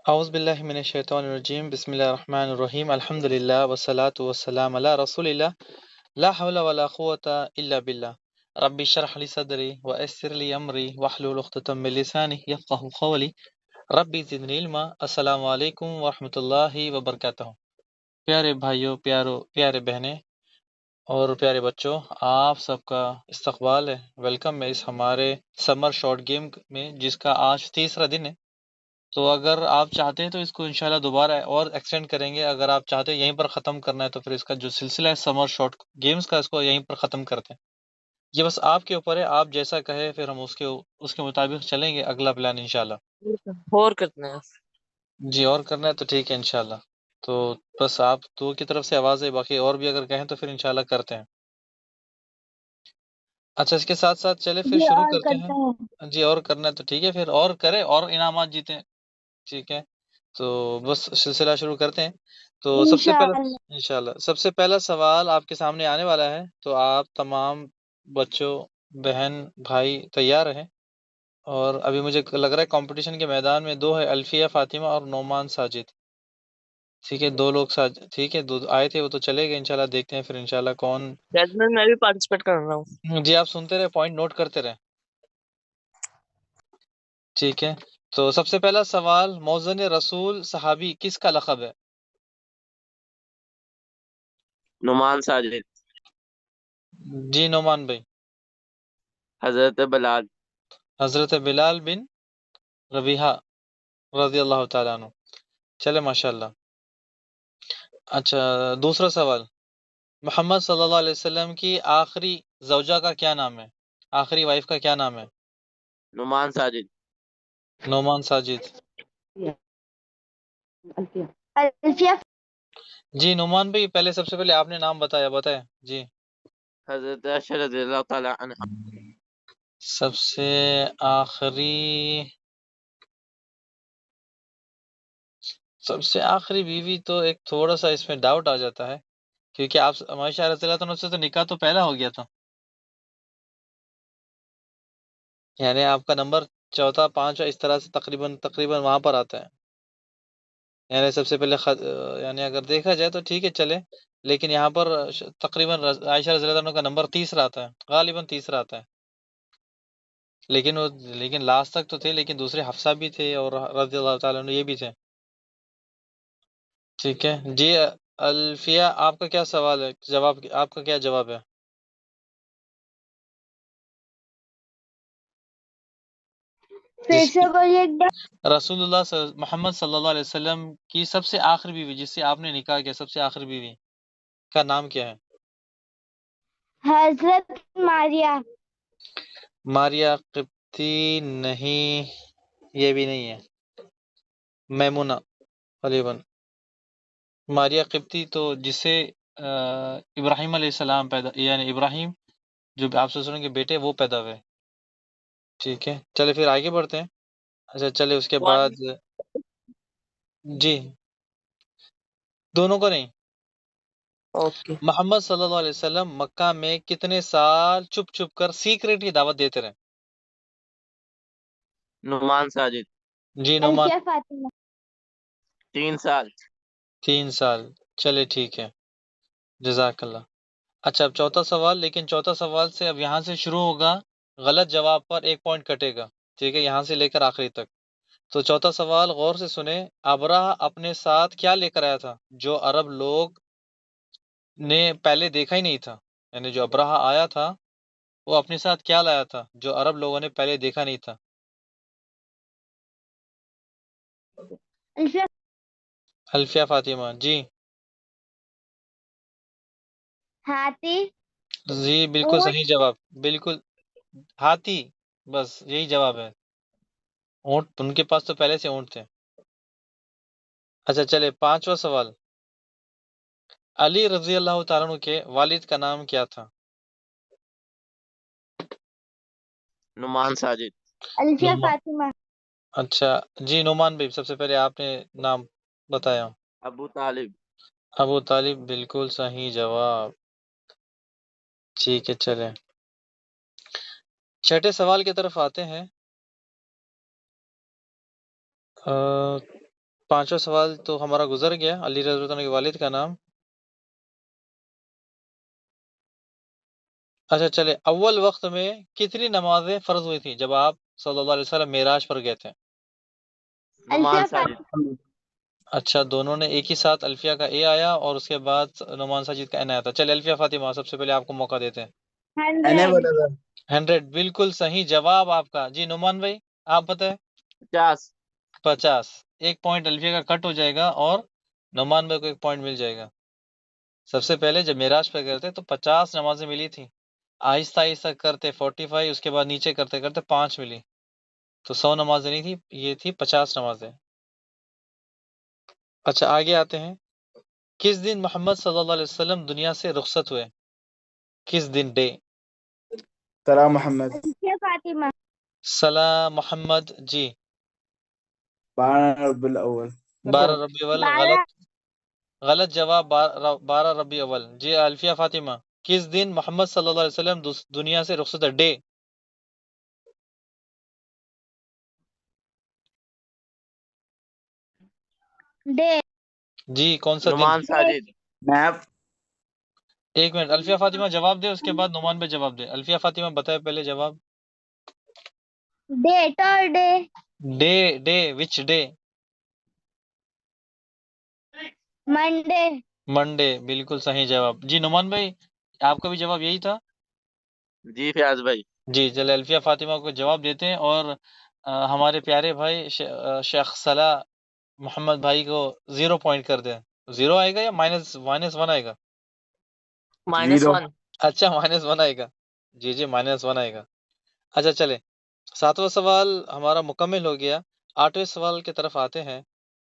اعوذ باللہ من الشیطان الرجیم بسم اللہ الرحمن الرحیم الحمدللہ والصلاة والسلام علی رسول اللہ لا حول ولا قوة الا باللہ رب اشرح لی صدری ویسر لی امری واحلل عقدۃ من لسانی یفقہوا قولی رب زدنی علما۔ السلام علیکم ورحمۃ اللہ وبرکاتہ۔ پیارے بھائیوں، پیارے بہنیں اور پیارے بچوں، آپ سب کا استقبال ہے، ویلکم ہے اس ہمارے سمر شارٹ گیم میں، جس کا آج تیسرا دن ہے۔ تو اگر آپ چاہتے ہیں تو اس کو انشاءاللہ دوبارہ اور ایکسٹینڈ کریں گے۔ اگر آپ چاہتے ہیں یہیں پر ختم کرنا ہے تو پھر اس کا جو سلسلہ ہے سمر شارٹ گیمز کا، اس کو یہیں پر ختم کرتے ہیں۔ یہ بس آپ کے اوپر ہے، آپ جیسا کہے پھر ہم اس کے مطابق چلیں گے۔ اگلا پلان انشاءاللہ۔ اور کرنا ہے۔ جی اور کرنا ہے تو ٹھیک ہے انشاءاللہ۔ تو بس آپ دو کی طرف سے آواز ہے، باقی اور بھی اگر کہیں تو پھر انشاءاللہ کرتے ہیں۔ اچھا، اس کے ساتھ ساتھ چلے پھر جی شروع اور کرتے کرتے ہیں۔ ہیں۔ جی اور کرنا ہے تو ٹھیک ہے، پھر اور کرے اور انعامات جیتیں، ٹھیک ہے۔ تو بس سلسلہ شروع کرتے ہیں۔ تو سب سے پہلا انشاءاللہ انشاءاللہ سب سے پہلا سوال آپ کے سامنے آنے والا ہے، تو آپ تمام بچوں، بہن، بھائی تیار رہیں۔ اور ابھی مجھے لگ رہا ہے کمپٹیشن کے میدان میں دو ہے، الفیہ فاطمہ اور نعمان ساجد، ٹھیک ہے۔ دو لوگ ٹھیک ہے، دو آئے تھے وہ تو چلے گئے، انشاءاللہ دیکھتے ہیں پھر انشاءاللہ کون۔ ججمنٹ میں بھی پارٹیسپیٹ کر رہا ہوں۔ جی آپ سنتے رہے، پوائنٹ نوٹ کرتے رہے، ٹھیک ہے۔ تو سب سے پہلا سوال، موزن رسول صحابی کس کا لقب ہے؟ نعمان ساجد، جی نعمان بھائی۔ حضرت بلال، حضرت بلال بن ربیحہ رضی اللہ تعالیٰ عنہ۔ چلے ماشاءاللہ۔ اچھا، دوسرا سوال، محمد صلی اللہ علیہ وسلم کی آخری زوجہ کا کیا نام ہے؟ آخری وائف کا کیا نام ہے؟ نعمان ساجد، نعمان ساجد۔ الفیہ جی نعمان بھائی، پہلے سب سے پہلے آپ نے نام بتائیں جی۔ حضرت عائشہ رضی اللہ تعالی عنہ، سب سے آخری بیوی تو ایک تھوڑا سا اس میں ڈاؤٹ آ جاتا ہے، کیونکہ آپ عائشہ رضی اللہ عنہ سے تو نکاح تو پہلا ہو گیا تھا، یعنی آپ کا نمبر چوتھا، پانچواں، اس طرح سے تقریباً وہاں پر آتا ہے۔ یعنی سب سے پہلے یعنی اگر دیکھا جائے تو ٹھیک ہے چلے، لیکن یہاں پر تقریباً عائشہ رضی اللہ عنہ کا نمبر تیسرا آتا ہے، غالباً تیسرا آتا ہے، لیکن لاسٹ تک تو تھے، لیکن دوسرے حفصہ بھی تھے اور رضی اللہ تعالیٰ عنہ یہ بھی تھے، ٹھیک ہے جی۔ الفیہ آپ کا کیا سوال ہے، آپ کا کیا جواب ہے؟ پھر سے بولیے ایک بار۔ رسول اللہ محمد صلی اللہ علیہ وسلم کی سب سے آخری بیوی جس سے آپ نے نکاح کیا، سب سے آخری بیوی کا نام کیا ہے؟ حضرت ماریہ۔ ماریا قبطی نہیں، یہ بھی نہیں ہے، میمونہ غالباً۔ ماریا قبطی تو جسے ابراہیم علیہ السلام یعنی ابراہیم جو آپ صلی اللہ علیہ وسلم کے بیٹے وہ پیدا ہوئے، ٹھیک ہے۔ چلے پھر آگے بڑھتے ہیں۔ اچھا چلے اس کے بعد جی دونوں کو نہیں، اوکے۔ محمد صلی اللہ علیہ وسلم مکہ میں کتنے سال چپ چپ کر سیکریٹلی دعوت دیتے رہے؟ نعمان ساجد، جی نعمان۔ الفیہ فاطمہ۔ 3 سال، 3 سال، چلے ٹھیک ہے، جزاک اللہ۔ اچھا اب چوتھا سوال، لیکن چوتھا سوال سے اب یہاں سے شروع ہوگا، غلط جواب پر 1 پوائنٹ کٹے گا، ٹھیک ہے، یہاں سے لے کر آخری تک۔ تو چوتھا سوال غور سے سنیں، ابرہہ اپنے ساتھ کیا لے کر آیا تھا جو عرب لوگ نے پہلے دیکھا ہی نہیں تھا؟ یعنی جو ابرہہ آیا تھا وہ اپنے ساتھ کیا لایا تھا جو عرب لوگوں نے پہلے دیکھا نہیں تھا؟ الفیہ الفیہ فاطمہ جی۔ ہاتھی۔ جی بالکل اونٹ۔ صحیح جواب، بالکل، ہاتھی، بس یہی جواب ہے، اونٹ ان کے پاس تو پہلے سے اونٹ تھے۔ اچھا چلے 5واں سوال، علی رضی اللہ تعالیٰ عنہ کے والد کا نام کیا تھا؟ نعمان ساجد، الفیہ نعمان، فاطمہ۔ اچھا جی نعمان بھائی، سب سے پہلے آپ نے نام بتایا۔ ابو طالب، ابو طالب، بالکل صحیح جواب، ٹھیک ہے چلیں چھٹے سوال کی طرف آتے ہیں۔ 5واں سوال تو ہمارا گزر گیا، علی رضی اللہ عنہ کے والد کا نام۔ اچھا چلے، اول وقت میں کتنی نمازیں فرض ہوئی تھیں جب آپ صلی اللہ علیہ وسلم معراج پر گئے تھے؟ نعمان الفیہ ساجد اچھا، دونوں نے ایک ہی ساتھ الفیہ کا اے آیا اور اس کے بعد نعمان ساجد کا این آیا تھا۔ چلے الفیہ فاطمہ، سب سے پہلے آپ کو موقع دیتے ہیں۔ 100 100 بالکل صحیح جواب آپ کا۔ جی نعمان بھائی آپ بتائیں۔ 50 50، ایک پوائنٹ الفیہ کا کٹ ہو جائے گا اور نعمان بھائی کو ایک پوائنٹ مل جائے گا۔ سب سے پہلے جب معراج پہ گئے تھے تو 50 نمازیں ملی تھیں، آہستہ آہستہ کرتے 45، اس کے بعد نیچے کرتے کرتے 5 ملی، تو 100 نمازیں نہیں تھی، یہ تھی 50 نمازیں۔ اچھا آگے آتے ہیں، کس دن محمد صلی اللہ علیہ وسلم دنیا سے رخصت ہوئے؟ کس دن؟ ڈے۔ سلام محمد الفیہ فاطمہ سلام محمد، جی 12 ربی الاول 12 ربیع الاول 12 غلط جواب، 12 ربیع الاول۔ جی الفیہ فاطمہ، کس دن محمد صلی اللہ علیہ وسلم دنیا سے رخصت ہے؟ ڈے۔ ڈے جی کون سا دن؟ نعمان ساجد نیب ایک منٹ، الفیہ فاطمہ جواب دے، اس کے بعد نعمان پہ جواب دے۔ الفیہ فاطمہ بتائے پہلے جواب۔ ڈے ٹرڈے day, day which day? Monday Monday, بالکل صحیح جواب۔ جی نعمان بھائی آپ کا بھی جواب یہی تھا؟ جی فیاض بھائی جی چلے الفیہ فاطمہ کو جواب دیتے ہیں، اور ہمارے پیارے بھائی شیخ صلاح محمد بھائی کو 0 پوائنٹ کر دیں۔ 0 آئے گا یا -1 آئے گا؟ -1 اچھا -1 آئے گا، جی جی -1 آئے گا۔ اچھا چلے، 7واں سوال ہمارا مکمل ہو گیا۔ 8ویں سوال کی طرف آتے ہیں،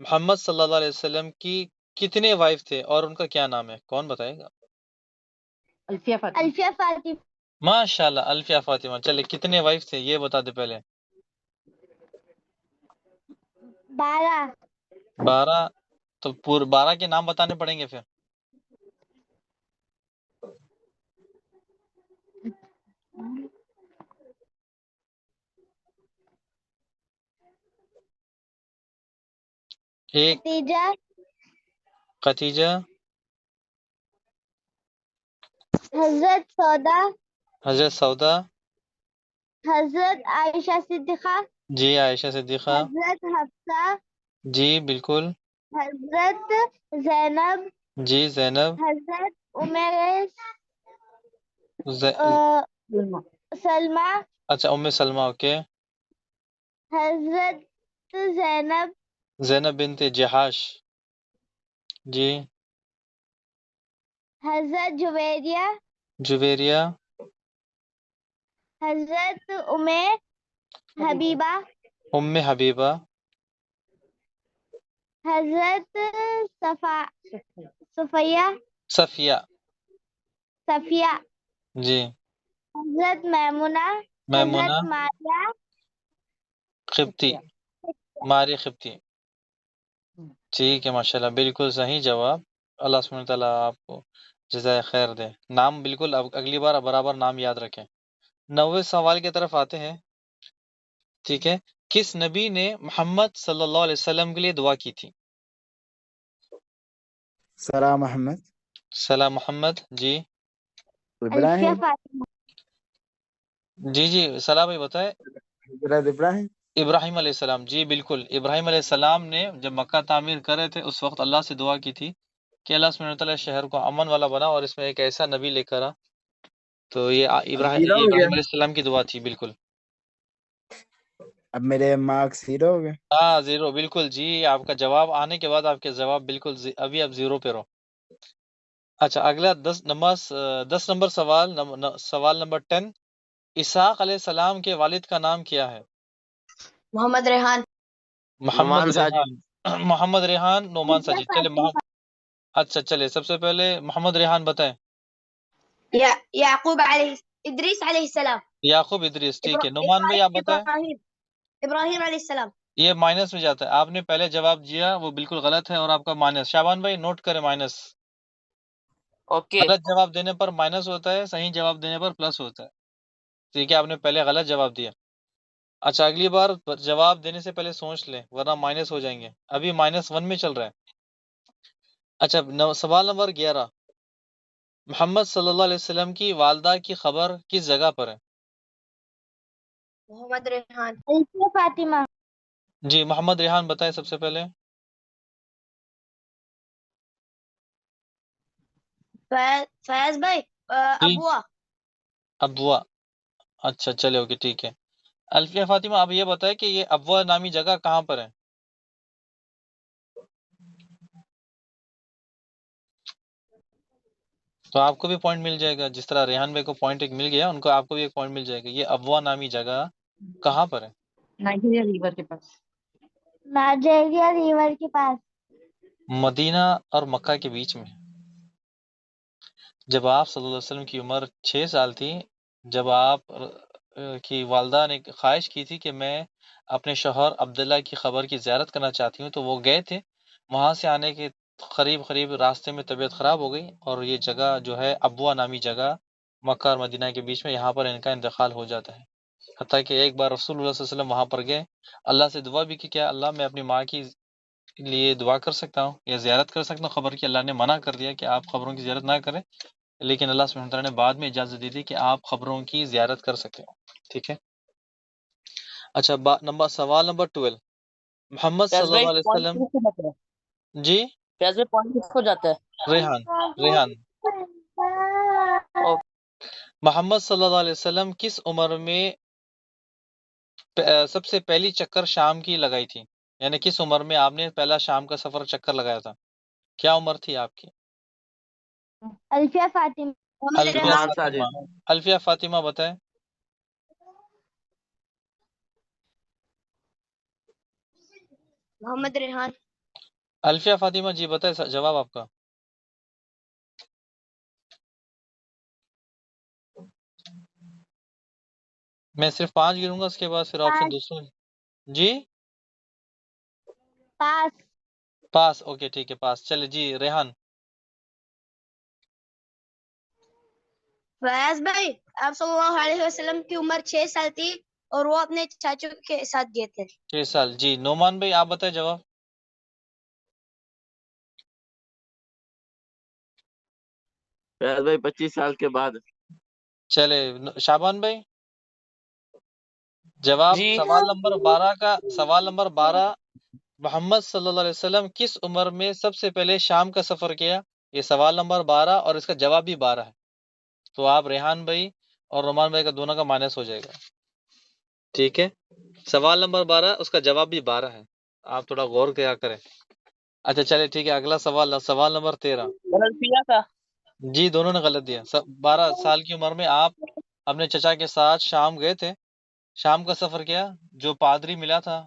محمد صلی اللہ علیہ وسلم کی کتنے وائف تھے اور ان کا کیا نام ہے؟ کون بتائے گا؟ الفیہ فاطمہ الفیہ فاطمہ ماشاء اللہ الفیہ فاطمہ۔ چلے کتنے وائف تھے یہ بتا دے پہلے۔ 12 12، تو 12 کے نام بتانے پڑیں گے پھر۔ ایک خدیجہ خدیجہ، حضرت سودا حضرت سودا، حضرت عائشہ صدیقہ جی عائشہ صدیقہ، حضرت حفصہ جی بالکل، حضرت زینب جی زینب، حضرت عمر ز- سلمہ اچھا ام سلمہ، اوکے، حضرت زینب زینب بنت جہاش، جی حضرت جویریہ جویریہ، حضرت حبیبہ ام حبیبہ، حضرت صفیہ صفیہ، صفیہ جی حضرت میمونہ میمونہ حضرت ماریہ قبطی، ماری قبطی۔ ٹھیک ہے ماشاءاللہ، بالکل صحیح جواب۔ اللہ سبحانہ تعالیٰ آپ کو جزائے خیر دے۔ نام بالکل اب اگلی بار برابر نام یاد رکھیں۔ 9ویں سوال کی طرف آتے ہیں، ٹھیک ہے، کس نبی نے محمد صلی اللہ علیہ وسلم کے لیے دعا کی تھی؟ سلام محمد سلام محمد، جی الفیہ ابراہیم فاطمہ جی جی سلام بھائی بتائے۔ حضرت ابراہیم ابراہیم علیہ السلام، جی بالکل، ابراہیم علیہ السلام نے جب مکہ تعمیر کر رہے تھے اس وقت اللہ سے دعا کی تھی کہ اللہ سبحانہ تعالیٰ شہر کو امن والا بنا اور اس میں ایک ایسا نبی لے کر آ۔ تو یہ ابراہیم زیرو ہو گیا، علیہ السلام کی دعا تھی، بالکل۔ اب میرے مارکس 0 ہو گئے۔ ہاں 0 بالکل، جی آپ کا جواب آنے کے بعد آپ کے جواب بالکل ابھی آپ 0 پہ رہو۔ اچھا اگلا 10 نمبر سوال، سوال نمبر 10، اسحاق علیہ السلام کے والد کا نام کیا ہے؟ محمد ریحان محمد نعمان ساجد ریحان، محمد ریحان، نعمان الفیہ ساجد۔ چلے فاطمہ اچھا چلے سب سے پہلے محمد ریحان بتائیں۔ یعقوب ادریس علیہ السلام یعقوب ادریس، ٹھیک ہے۔ نعمان بھائی آپ بتائیں۔ ابراہیم علیہ السلام یہ مائنس میں جاتا ہے، آپ نے پہلے جواب دیا وہ بالکل غلط ہے اور آپ کا مائنس۔ شابان بھائی نوٹ کریں مائنس، اوکے غلط جواب دینے پر مائنس ہوتا ہے، صحیح جواب دینے پر پلس ہوتا ہے، ٹھیک ہے۔ آپ نے پہلے غلط جواب دیا۔ اچھا اگلی بار جواب دینے سے پہلے سوچ لیں ورنہ مائنس ہو جائیں گے، ابھی -1 میں چل رہا ہے۔ اچھا سوال نمبر 11، محمد صلی اللہ علیہ وسلم کی والدہ کی خبر کس جگہ پر ہے؟ محمد ریحان۔ الفیہ فاطمہ۔ جی محمد ریحان بتائیں سب سے پہلے۔ فیض بھائی جی ابوا۔ ابوا، اچھا چلے اوکے ٹھیک ہے۔ الفیہ فاطمہ آپ یہ بتائیں کہ یہ ابوا نامی جگہ کہاں پر ہے؟ تو آپ کو بھی پوائنٹ مل جائے گا، جس طرح ریحان بھائی کو پوائنٹ ایک مل گیا، ان کو آپ کو بھی ایک پوائنٹ مل جائے گا۔ یہ ابوا نامی جگہ کہاں پر ہے؟ نائجیریا ریور کے پاس۔ نائجیریا ریور کے پاس۔ مدینہ اور مکہ کے بیچ میں۔ جب آپ صلی اللہ علیہ وسلم کی عمر 6 سال تھی، جب آپ کی والدہ نے خواہش کی تھی کہ میں اپنے شوہر عبداللہ کی قبر کی زیارت کرنا چاہتی ہوں، تو وہ گئے تھے۔ وہاں سے آنے کے قریب راستے میں طبیعت خراب ہو گئی، اور یہ جگہ جو ہے ابوا نامی جگہ مکہ اور مدینہ کے بیچ میں، یہاں پر ان کا انتقال ہو جاتا ہے۔ حتیٰ کہ ایک بار رسول اللہ صلی اللہ علیہ وسلم وہاں پر گئے، اللہ سے دعا بھی کی، کیا اللہ میں اپنی ماں کی لیے دعا کر سکتا ہوں یا زیارت کر سکتا ہوں قبر کی؟ اللہ نے منع کر دیا کہ آپ قبروں کی زیارت نہ کریں، لیکن اللہ سبحانہ وتعالیٰ نے بعد میں اجازت دی تھی کہ آپ قبروں کی زیارت کر سکتے ہو۔ ٹھیک ہے۔ اچھا سوال نمبر 12، محمد فیض صلی بھائی اللہ علیہ پوائنٹ وسلم۔ کس کو جاتا ہے؟ جی فیض بھائی پوائنٹ کس کو جاتا ہے؟ ریحان محمد صلی اللہ علیہ وسلم کس عمر میں سب سے پہلی چکر شام کی لگائی تھی؟ یعنی کس عمر میں آپ نے پہلا شام کا سفر چکر لگایا تھا؟ کیا عمر تھی آپ کی؟ الفیہ فاطمہ۔ محمد الفیہ ریحان۔ ریحان فاطمہ، ساجد۔ الفیہ فاطمہ بتائیں۔ محمد ریحان۔ الفیہ فاطمہ جی بتائیں جواب آپ کا۔ میں صرف 5 گروں گا، اس کے بعد پھر آپشن دوسروں۔ جی پاس۔ پاس، اوکے ٹھیک ہے پاس۔ چلے جی ریحان۔ فیض بھائی آپ صلی اللہ علیہ وسلم کی عمر 6 سال تھی اور وہ اپنے چاچو کے ساتھ گئے تھے۔ 6 سال، جی نعمان بھائی آپ بتائیں جواب۔ فیض بھائی 25 سال کے بعد۔ چلے شابان بھائی جواب جی سوال نمبر 12 کا، سوال نمبر 12، محمد صلی اللہ علیہ وسلم کس عمر میں سب سے پہلے شام کا سفر کیا؟ یہ سوال نمبر 12 اور اس کا جواب بھی 12 ہے، تو آپ ریحان بھائی اور نعمان بھائی کا دونوں کا مائنس ہو جائے گا۔ ٹھیک ہے، سوال نمبر 12 اس کا جواب بھی 12 ہے، آپ تھوڑا غور کیا کریں۔ اچھا چلے ٹھیک ہے، اگلا سوال، سوال نمبر 13۔ الفیہ کا۔ جی دونوں نے غلط دیا۔ 12 سال کی عمر میں آپ اپنے چچا کے ساتھ شام گئے تھے، شام کا سفر کیا۔ جو پادری ملا تھا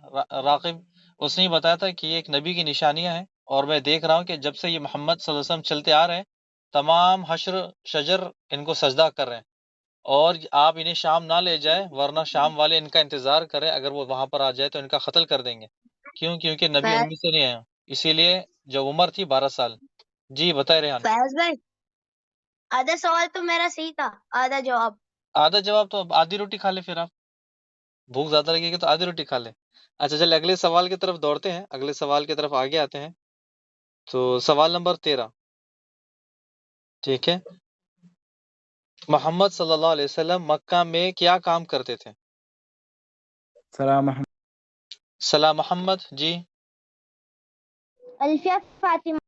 راقب، اس نے بتایا تھا کہ یہ ایک نبی کی نشانیاں ہیں، اور میں دیکھ رہا ہوں کہ جب سے یہ محمد صلی اللہ علیہ وسلم چلتے آ رہے ہیں، تمام حشر شجر ان کو سجدہ کر رہے ہیں، اور آپ انہیں شام نہ لے جائیں ورنہ شام والے ان کا انتظار کریں، اگر وہ وہاں پر آ جائے تو ان کا قتل کر دیں گے، کیونکہ نبی امی سے نہیں آیا، اسی لیے جو عمر تھی 12 سال۔ جی بتائے ریحان۔ فیض بھائی آدھا سوال تو میرا صحیح تھا، آدھا جواب۔ آدھا جواب تو اب آدھی روٹی کھا لے، پھر آپ بھوک زیادہ لگے گی تو آدھی روٹی کھا لے۔ اچھا چلے اگلے سوال کی طرف دوڑتے ہیں، اگلے سوال کی طرف آگے آتے ہیں۔ تو سوال نمبر 13، ٹھیک ہے، محمد صلی اللہ علیہ وسلم مکہ میں کیا کام کرتے تھے؟ سلام محمد۔ سلام محمد جی۔ الفیہ فاطمہ۔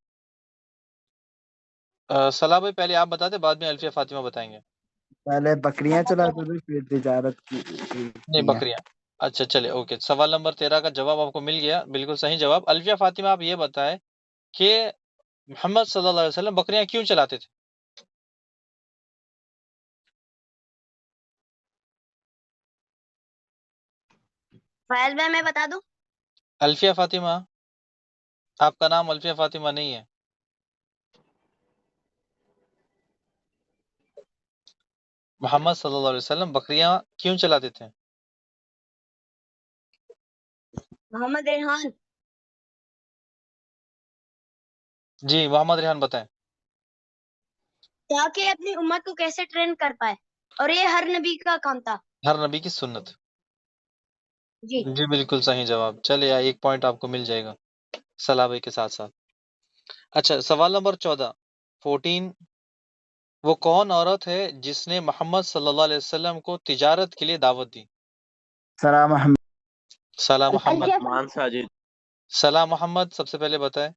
سلام بھائی پہلے آپ بتاتے، بعد میں الفیہ فاطمہ بتائیں گے۔ پہلے بکریاں چلاتے تھے، پھر تجارت کی نہیں بکریاں۔ اچھا چلے اوکے، سوال نمبر 13 کا جواب آپ کو مل گیا، بالکل صحیح جواب۔ الفیہ فاطمہ آپ یہ بتائیں کہ محمد صلی اللہ علیہ وسلم بکریاں کیوں چلاتے تھے؟ فیض بھائی میں بتا دوں؟ الفیہ فاطمہ، آپ کا نام الفیہ فاطمہ نہیں ہے۔ محمد صلی اللہ علیہ وسلم بکریاں کیوں چلاتے تھے؟ محمد ریحان۔ جی محمد ریحان بتائیں۔ تاکہ اپنی امت کو کیسے ٹرین کر پائے، اور یہ ہر نبی کا کام تھا۔ ہر نبی کی سنت۔ جی جی بالکل صحیح جواب. چلے ایک پوائنٹ آپ کو مل جائے گا صلاح بھائی کے ساتھ ساتھ. اچھا سوال نمبر 14 وہ کون عورت ہے جس نے محمد صلی اللہ علیہ وسلم کو تجارت کے لیے دعوت دی؟ سلام محمد. سلام محمد. نعمان ساجد. سلام محمد سب سے پہلے بتائیں.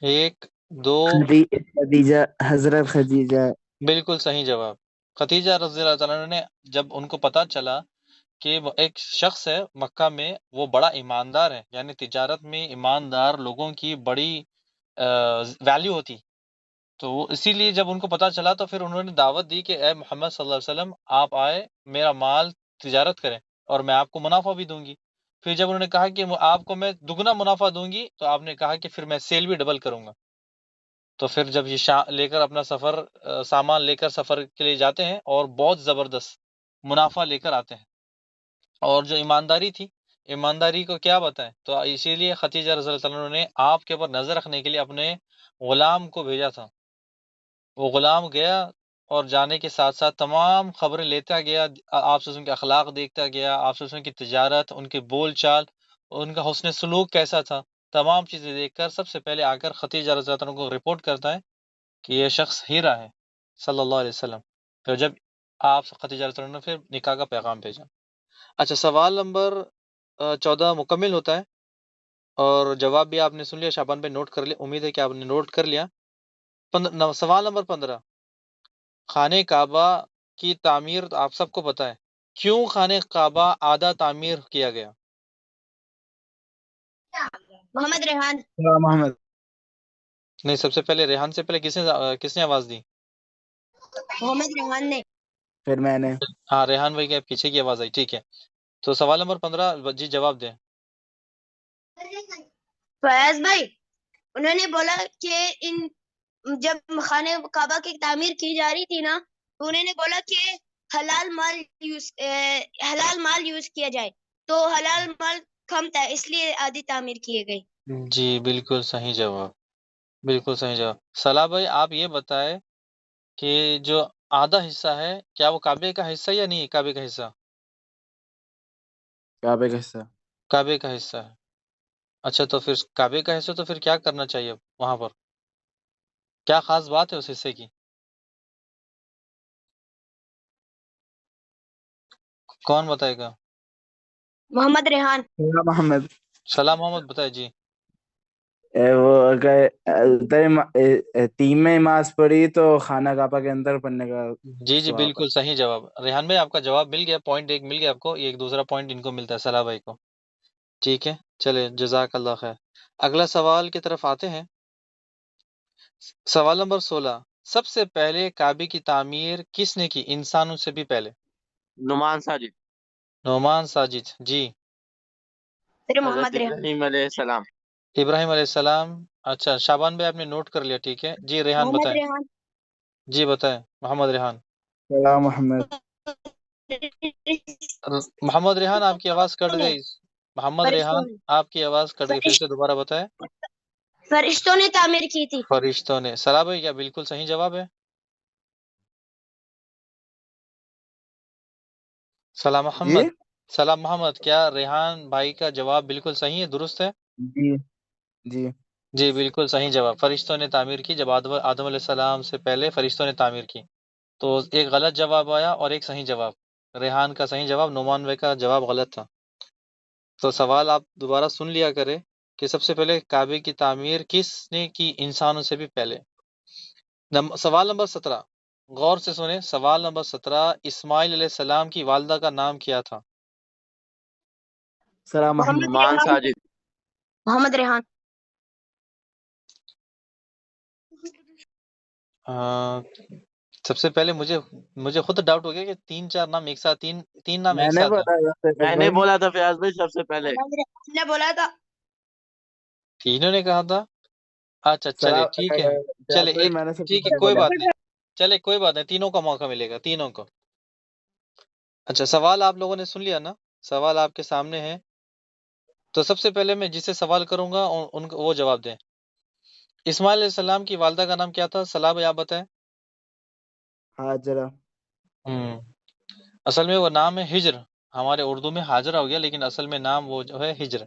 ایک دو. خدیجہ، حضرت خدیجہ. بالکل صحیح جواب. خدیجہ رضی اللہ تعالیٰ عنہ نے جب ان کو پتا چلا کہ وہ ایک شخص ہے مکہ میں وہ بڑا ایماندار ہے، یعنی تجارت میں ایماندار لوگوں کی بڑی ویلیو ہوتی، تو اسی لیے جب ان کو پتا چلا تو پھر انہوں نے دعوت دی کہ اے محمد صلی اللہ علیہ وسلم آپ آئے، میرا مال تجارت کریں اور میں آپ کو منافع بھی دوں گی. پھر جب انہوں نے کہا کہ آپ کو میں دگنا منافع دوں گی تو آپ نے کہا کہ پھر میں سیل بھی ڈبل کروں گا. تو پھر جب یہ لے کر اپنا سفر سامان لے کر سفر کے لیے جاتے ہیں اور بہت زبردست منافع لے کر آتے ہیں. اور جو ایمانداری تھی، ایمانداری کو کیا بتائیں، تو اسی لیے خدیجہ رضی اللہ تعالیٰ عنہ نے آپ کے اوپر نظر رکھنے کے لیے اپنے غلام کو بھیجا تھا. وہ غلام گیا اور جانے کے ساتھ ساتھ تمام خبریں لیتا گیا، آپ سے ان کے اخلاق دیکھتا گیا، آپ سے ان کی تجارت، ان کے بول چال، ان کا حسن سلوک کیسا تھا، تمام چیزیں دیکھ کر سب سے پہلے آ کر خدیجہ رضی اللہ عنہ کو رپورٹ کرتا ہے کہ یہ شخص ہیرا ہے صلی اللہ علیہ وسلم. پھر جب آپ خدیجہ رضی اللہ عنہ نے پھر نکاح کا پیغام بھیجا. اچھا سوال نمبر 14 مکمل ہوتا ہے اور جواب بھی آپ نے سن لیا، شعبان پہ نوٹ کر لیا، امید ہے کہ آپ نے نوٹ کر لیا. سوال نمبر 15 خانہ کعبہ کی تعمیر آپ سب کو پتہ ہے، کیوں خانہ کعبہ آدھا تعمیر کیا گیا؟ محمد ریحان. سلام محمد. نہیں، سب سے پہلے ریحان سے پہلے کس نے آواز دی؟ محمد ریحان نے. پھر میں نے. ہاں ریحان بھائی کے پیچھے کی آواز آئی، ٹھیک ہے. تو سوال نمبر 15 جی جواب دیں. فیاض بھائی انہوں نے بولا کہ جب خانہ کعبہ کی تعمیر کی جا رہی تھی نا تو انہوں نے بولا کہ حلال مال یوز کیا جائے، تو حلال مال کم تھا اس لیے آدھی تعمیر کیے گئی. جی بالکل صحیح جواب، بالکل صحیح جواب. صلاح بھائی آپ یہ بتائیں کہ جو آدھا حصہ ہے کیا وہ کعبے کا حصہ یا نہیں کعبے کا حصہ؟ کعبے کا حصہ. کعبے کا حصہ ہے. اچھا تو پھر کعبے کا حصہ تو پھر کیا کرنا چاہیے وہاں پر؟ کیا خاص بات ہے اس حصے کی؟ کون بتائے گا؟ محمد ریحان. سلام محمد. سلام محمد بتائے جی. وہ اگر تین میں نماز پڑھی تو خانہ کعبہ کے اندر پڑھنے کا جی ثواب بالکل صحیح جواب. ریحان بھائی آپ کا جواب مل گیا، پوائنٹ ایک مل گیا آپ کو، یہ ایک دوسرا پوائنٹ ان کو ملتا ہے صلاح بھائی کو. ٹھیک ہے چلے جزاک اللہ خیر. اگلا سوال کی طرف آتے ہیں. سوال نمبر 16 سب سے پہلے کعبے کی تعمیر کس نے کی انسانوں سے بھی پہلے؟ نعمان ساجد. نعمان ساجد. جی پھر حضرت محمد ریحان. ابراہیم علیہ السلام. ابراہیم علیہ السلام. اچھا شعبان بھائی آپ نے نوٹ کر لیا، ٹھیک ہے جی. ریحان محمد بتائیں. ریحان. جی بتائیں محمد ریحان. سلام محمد. محمد ریحان آپ کی آواز کٹ گئی. محمد فرشتوں ریحان نے آپ کی آواز کٹ گئی، پھر سے دوبارہ بتائیں. فرشتوں نے تعمیر کی تھی. فرشتوں نے. صلاح بھائی کیا بالکل صحیح جواب ہے؟ سلام جی محمد. سلام محمد کیا ریحان بھائی کا جواب بالکل صحیح ہے، درست ہے؟ جی جی. جی بالکل صحیح جواب. فرشتوں نے تعمیر کی، جب آدم علیہ السلام سے پہلے فرشتوں نے تعمیر کی. تو ایک غلط جواب آیا اور ایک صحیح جواب. ریحان کا صحیح جواب، نعمان بھائی کا جواب غلط تھا. تو سوال آپ دوبارہ سن لیا کرے کہ سب سے پہلے کعبے کی تعمیر کس نے کی انسانوں سے بھی پہلے. سوال نمبر 17 غور سے سنیں. سوال نمبر 17 اسماعیل علیہ السلام کی والدہ کا نام کیا تھا؟ سلام محمد. محمد نعمان ریحان. ساجد. محمد ریحان. سب سے پہلے مجھے خود ڈاؤٹ ہو گیا کہ تین چار نام ایک ساتھ، تین نام میں ایک نے ساتھ ہیں. بولا میں نے بولا تھا فیاض بھائی سب سے پہلے. محمد ریحان نے بولا تھا. تینوں نے کہا تھا. اچھا چلے ٹھیک ہے، چلے ایک میں نے سب سے ٹھیک ہے پہلے کوئی بولا. بات نہیں، چلے کوئی بات نہیں، تینوں کا موقع ملے گا، تینوں کو. اچھا سوال آپ لوگوں نے سن لیا نا، سوال آپ کے سامنے ہے. تو سب سے پہلے میں جسے سوال کروں گا ان کو وہ جواب دیں. اسماعیل علیہ السلام کی والدہ کا نام کیا تھا؟ صلاح بھائی آپ بتائیں. ہاجرہ. ہوں اصل میں وہ نام ہے ہجر، ہمارے اردو میں حاجرہ ہو گیا، لیکن اصل میں نام وہ جو ہے ہجر۔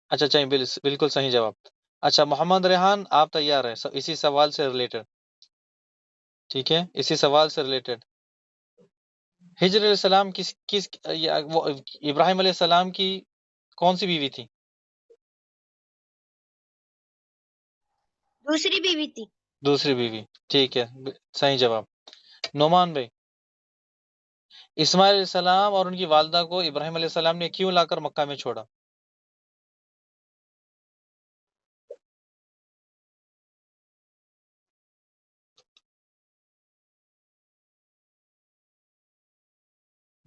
اچھا چلیے، بالکل صحیح جواب۔ اچھا محمد ریحان، آپ تیار ہیں اسی سوال سے ریلیٹڈ؟ ٹھیک ہے، اسی سوال سے ریلیٹڈ، ہجر علیہ السلام وہ ابراہیم علیہ السلام کی کون سی بیوی تھی؟ دوسری بیوی تھی۔ دوسری بیوی، ٹھیک ہے، صحیح جواب۔ نعمان بھائی، اسماعیل علیہ السلام اور ان کی والدہ کو ابراہیم علیہ السلام نے کیوں لا کر مکہ میں چھوڑا؟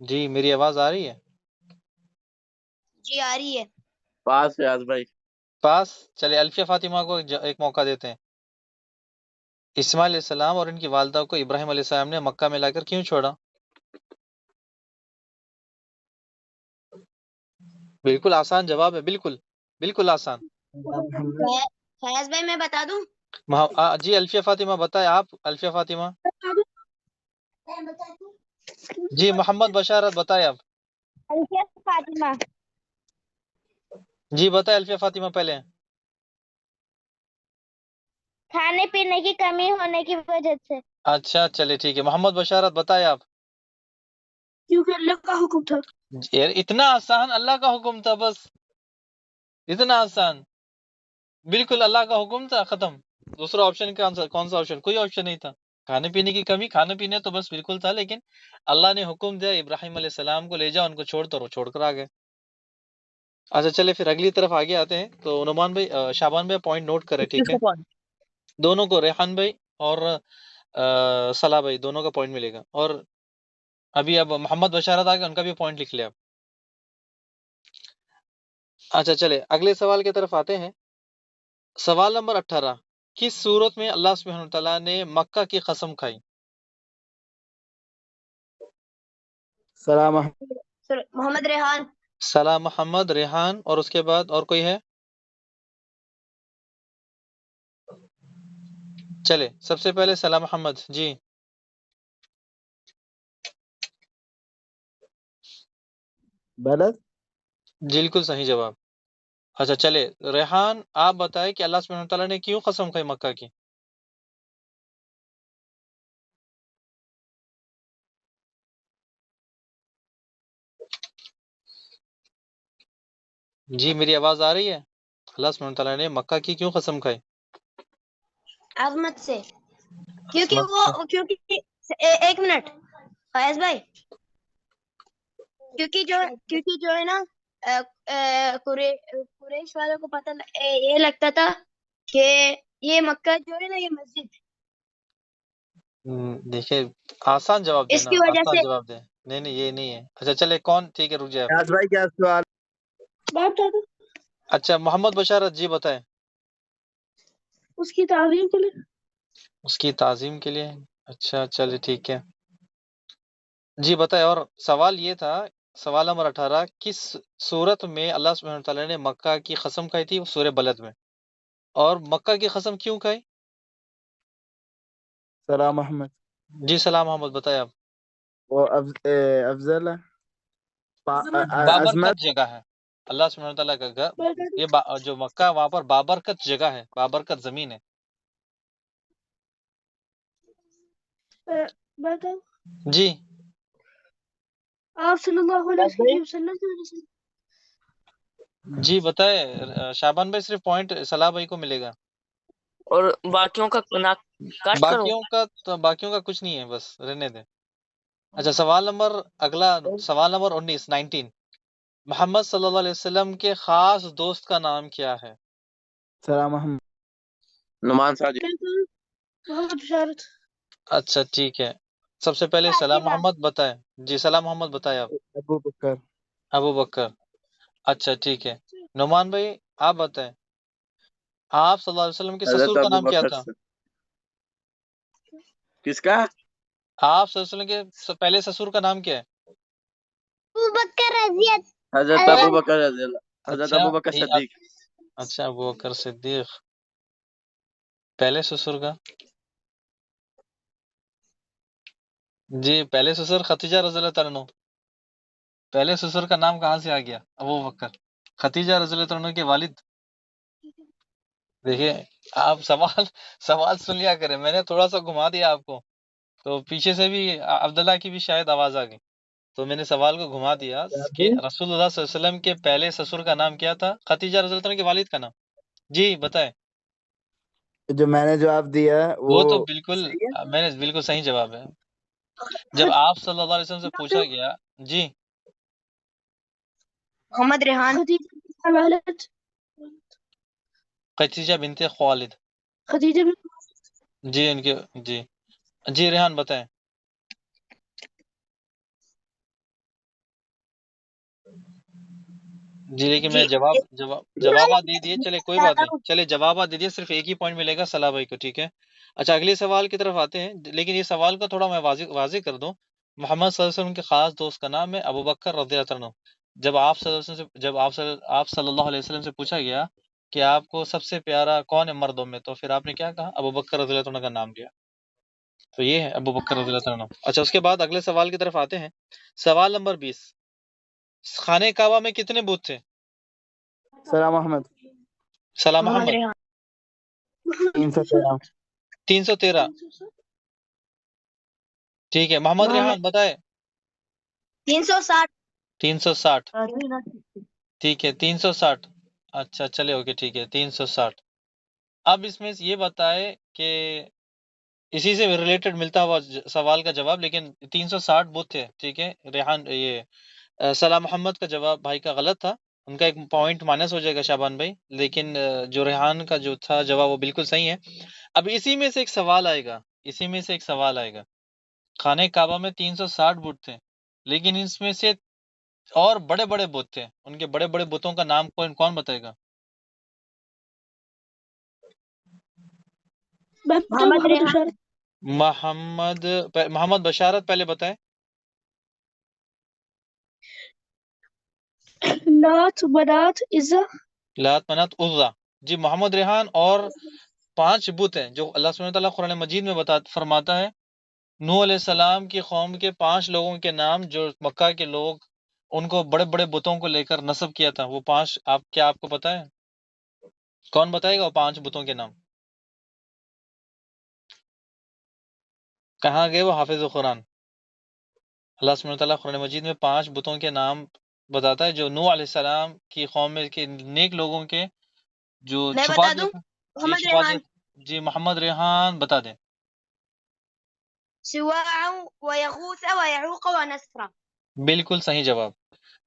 جی میری آواز آ رہی ہے؟ جی آ رہی ہے۔ پاس فیاض بھائی۔ پاس؟ چلے الفیہ فاطمہ کو ایک موقع دیتے ہیں۔ اسماعیل علیہ السلام اور ان کی والدہ کو ابراہیم علیہ السلام نے مکہ میں لا کر کیوں چھوڑا؟ بالکل آسان جواب ہے، بالکل آسان۔ فیاض بھائی میں بتا دوں؟ جی الفیہ فاطمہ بتائیں، آپ الفیہ فاطمہ۔ جی محمد بشارت بتائیں آپ۔ الفیہ فاطمہ، جی بتائیں الفیہ فاطمہ پہلے۔ کھانے پینے کی کمی ہونے کی وجہ سے۔ اچھا چلے ٹھیک ہے، محمد بشارت بتائیں آپ۔ کیونکہ اللہ کا حکم تھا۔ یار اتنا آسان، اللہ کا حکم تھا، بس اتنا آسان، بالکل اللہ کا حکم تھا، ختم۔ دوسرا آپشن کون سا آپشن؟ کوئی آپشن نہیں تھا۔ کھانے پینے کی کمی، کھانا پینے تو بس بالکل تھا، لیکن اللہ نے حکم دیا ابراہیم علیہ السلام کو لے جاؤ، ان کو چھوڑ کر آ گئے۔ اچھا چلے پھر اگلی طرف آگے آتے ہیں۔ تو نعمان بھائی، شابان بھائی پوائنٹ نوٹ کرے، ٹھیک کس ہے؟ کا پوائنٹ؟ دونوں کو، ریحان بھائی اور صلاح بھائی، دونوں کا پوائنٹ ملے گا۔ اور ابھی اب محمد بشارت آ گیا، ان کا بھی پوائنٹ لکھ لیا آپ۔ اچھا چلے اگلے سوال کی طرف آتے ہیں۔ سوال نمبر 18، کس صورت میں اللہ سبحانہ وتعالیٰ نے مکہ کی قسم کھائی؟ سلام محمد ریحان۔ سلام محمد ریحان، اور اس کے بعد اور کوئی ہے؟ چلے سب سے پہلے سلام محمد جی۔ بلد بالکل صحیح جواب۔ اچھا چلے ریحان، آپ بتائیں کہ اللہ سبحانہ وتعالیٰ نے کیوں قسم کھائی مکہ کی؟ جی میری آواز آ رہی ہے؟ اللہ سبحانہ وتعالیٰ نے مکہ کی کیوں قسم کھائی؟ عظمت سے، عصمت سے۔ کیونکہ ایک منٹ فیاض بھائی، کیونکہ جو ہے نا قریش والوں کو پتہ یہ لگتا تھا کہ یہ مکہ جو ہے نا یہ مسجد ہے، دیکھیں آسان جواب اس دینا، کی وجہ آسان سے۔ جواب دیں۔ نہیں یہ نہیں ہے۔ اچھا چلے کون، ٹھیک ہے رک جائے آپ۔ فیاض بھائی کیا سوال؟ اچھا محمد بشارت جی بتائیں۔ اس کی تعظیم کے لیے۔ اس کی تعظیم کے لیے، اچھا چلے ٹھیک ہے جی بتائیں۔ اور سوال یہ تھا، سوال نمبر 18، کس صورت میں اللہ سبحانہ تعالیٰ نے مکہ کی قسم کھائی تھی؟ سورہ بلد میں۔ اور مکہ کی قسم کیوں کھائی؟ سلام محمد، جی سلام محمد بتائیں آپ۔ وہ افضل بابرکت عظمت جگہ ہے اللہ سبحانہ تعالیٰ کا گھر، یہ جو مکہ، وہاں پر بابرکت جگہ ہے، بابرکت زمین ہے۔ جی آپ صلی اللہ علیہ وسلم کی وجہ سے۔ جی بتائیں شابان بھائی، صرف پوائنٹ صلاح بھائی کو ملے گا، اور باقیوں کا کٹ کرو۔ باقیوں کا کچھ نہیں ہے، بس رہنے دیں۔ اچھا سوال نمبر اگلا، سوال نمبر 19 محمد صلی اللہ علیہ وسلم کے خاص دوست کا نام کیا ہے؟ سلام محمد، نعمان ساجد۔ محمد بشارت۔ اچھا ٹھیک ہے، سب سے پہلے سلام محمد بتائیں۔ جی سلام محمد بتائیں آپ۔ ابو بکر، ابو بکر، اچھا ٹھیک ہے۔ نعمان بھائی آپ بتائیں، آپ صلی اللہ علیہ وسلم کے حضرت سسر کا ابو نام کیا بکر تھا؟ کس کا؟ آپ صلی اللہ علیہ وسلم کے پہلے سسر کا نام کیا ہے؟ ابو بکر رضی حضرت ابو بکر رضی اللہ، حضرت ابو بکر صدیق۔ اچھا ابو بکر صدیق، پہلے سسر کا جی پہلے سسر ختیجہ رضی اللہ تعالیٰ عنہ، پہلے سسر کا نام کہاں سے آ گیا؟ ابو بکر، ختیجہ رضی اللہ تعالیٰ عنہ کے والد۔ دیکھیے آپ سوال سن لیا کریں، میں نے تھوڑا سا گھما دیا آپ کو، تو پیچھے سے بھی عبداللہ کی بھی شاید آواز آ گئی، تو میں نے سوال کو گھما دیا کہ رسول اللہ صلی اللہ علیہ وسلم کے پہلے سسر کا نام کیا تھا؟ ختیجہ رضی اللہ عنہ کے والد کا نام۔ جی بتائیں۔ جو میں نے جواب دیا وہ تو وہ بالکل صحیح ہے؟ میں نے بالکل صحیح جواب ہے۔ جب آپ صلی اللہ علیہ وسلم سے پوچھا گیا، جی محمد ریحان خدیجہ بنت خوالد، خدیجہ جی ان کے جی ریحان بتائیں۔ جی لیکن میں جی جوابات دے دیے، چلے کوئی بات نہیں، چلے جوابات دے دیے، صرف ایک ہی پوائنٹ ملے گا صلاح بھائی کو، ٹھیک ہے۔ اچھا اگلے سوال کی طرف آتے ہیں، لیکن یہ سوال کو تھوڑا میں واضح کر دوں۔ محمد صلی اللہ علیہ وسلم کے خاص دوست کا نام ہے ابو بکر رضی اللہ عنہ۔ جب آپ صلی اللہ علیہ وسلم آپ صلی اللہ علیہ وسلم سے پوچھا گیا کہ آپ کو سب سے پیارا کون ہے مردوں میں، تو پھر آپ نے کیا کہا؟ ابو بکر رضی اللہ عنہ کا نام لیا، تو یہ ہے ابو بکر رضی اللہ عنہ۔ اچھا اس کے بعد اگلے سوال کی طرف آتے ہیں، سوال نمبر 20۔ خانہ کعبہ میں کتنے بت تھے؟ سلام محمد سلام محمد 313 313، ٹھیک ہے۔ محمد ریحان بتائے۔ 360 360، ٹھیک ہے 360، اچھا چلے اوکے ٹھیک ہے 360۔ اب اس میں یہ بتائے کہ اسی سے ریلیٹڈ ملتا ہوا سوال کا جواب، لیکن 360 بت تھے، ٹھیک ہے۔ ریحان یہ سلام محمد کا جواب بھائی کا غلط تھا، ان کا ایک پوائنٹ مائنس ہو جائے گا شابان بھائی، لیکن جو ریحان کا جو تھا جواب وہ بالکل صحیح ہے۔ اب اسی میں سے ایک سوال آئے گا، خانہ کعبہ میں 360 بت تھے، لیکن اس میں سے اور بڑے بڑے بت تھے، ان کے بڑے بڑے بتوں کا نام کون بتائے گا؟ محمد ریحان محمد بشارت پہلے بتائے۔ لات منات عزا لات منات عزا، جی محمد ریحان، اور 5 بت ہیں جو اللہ سبحانہ وتعالیٰ قرآن مجید میں فرماتا ہے، نوح علیہ السلام کی قوم کے 5 لوگوں کے نام جو مکہ کے لوگ ان کو بڑے بڑے بتوں کو لے کر نصب کیا تھا، وہ 5 آپ کو پتہ ہے؟ کون بتائے گا وہ 5 بتوں کے نام؟ کہاں گئے وہ حافظ قرآن؟ اللہ سبحانہ وتعالیٰ قرآن مجید میں 5 بتوں کے نام بتاتا ہے جو نوح علیہ السلام کی قوم میں کے نیک لوگوں کے جو میں چھپا بتا دیا دوں تھا۔ جی محمد چھپا ریحان دیا، جی محمد ریحان بتا دیں۔ سواع ويغوث ويعوق ونسرا، بالکل صحیح جواب۔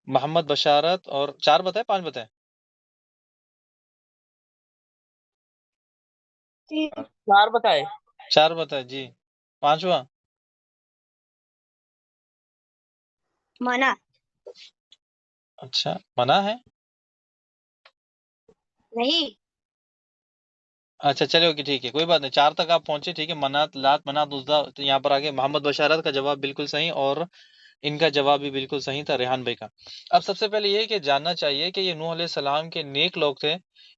محمد بشارت، اور 4 بتائے 5 بتائے؟ 4 بتائے۔ 4 بتائے جی، 5واں منع اچھا منع ہے، نہیں اچھا چلے اوکے ٹھیک ہے کوئی بات نہیں، 4 تک آپ پہنچے، ٹھیک ہے۔ منات، لات، منات، عزا، تو یہاں پر آگے محمد بشارت کا جواب بالکل صحیح، اور ان کا جواب بھی بالکل صحیح تھا ریحان بھائی کا۔ اب سب سے پہلے یہ کہ جاننا چاہیے کہ یہ نوح علیہ السلام کے نیک لوگ تھے،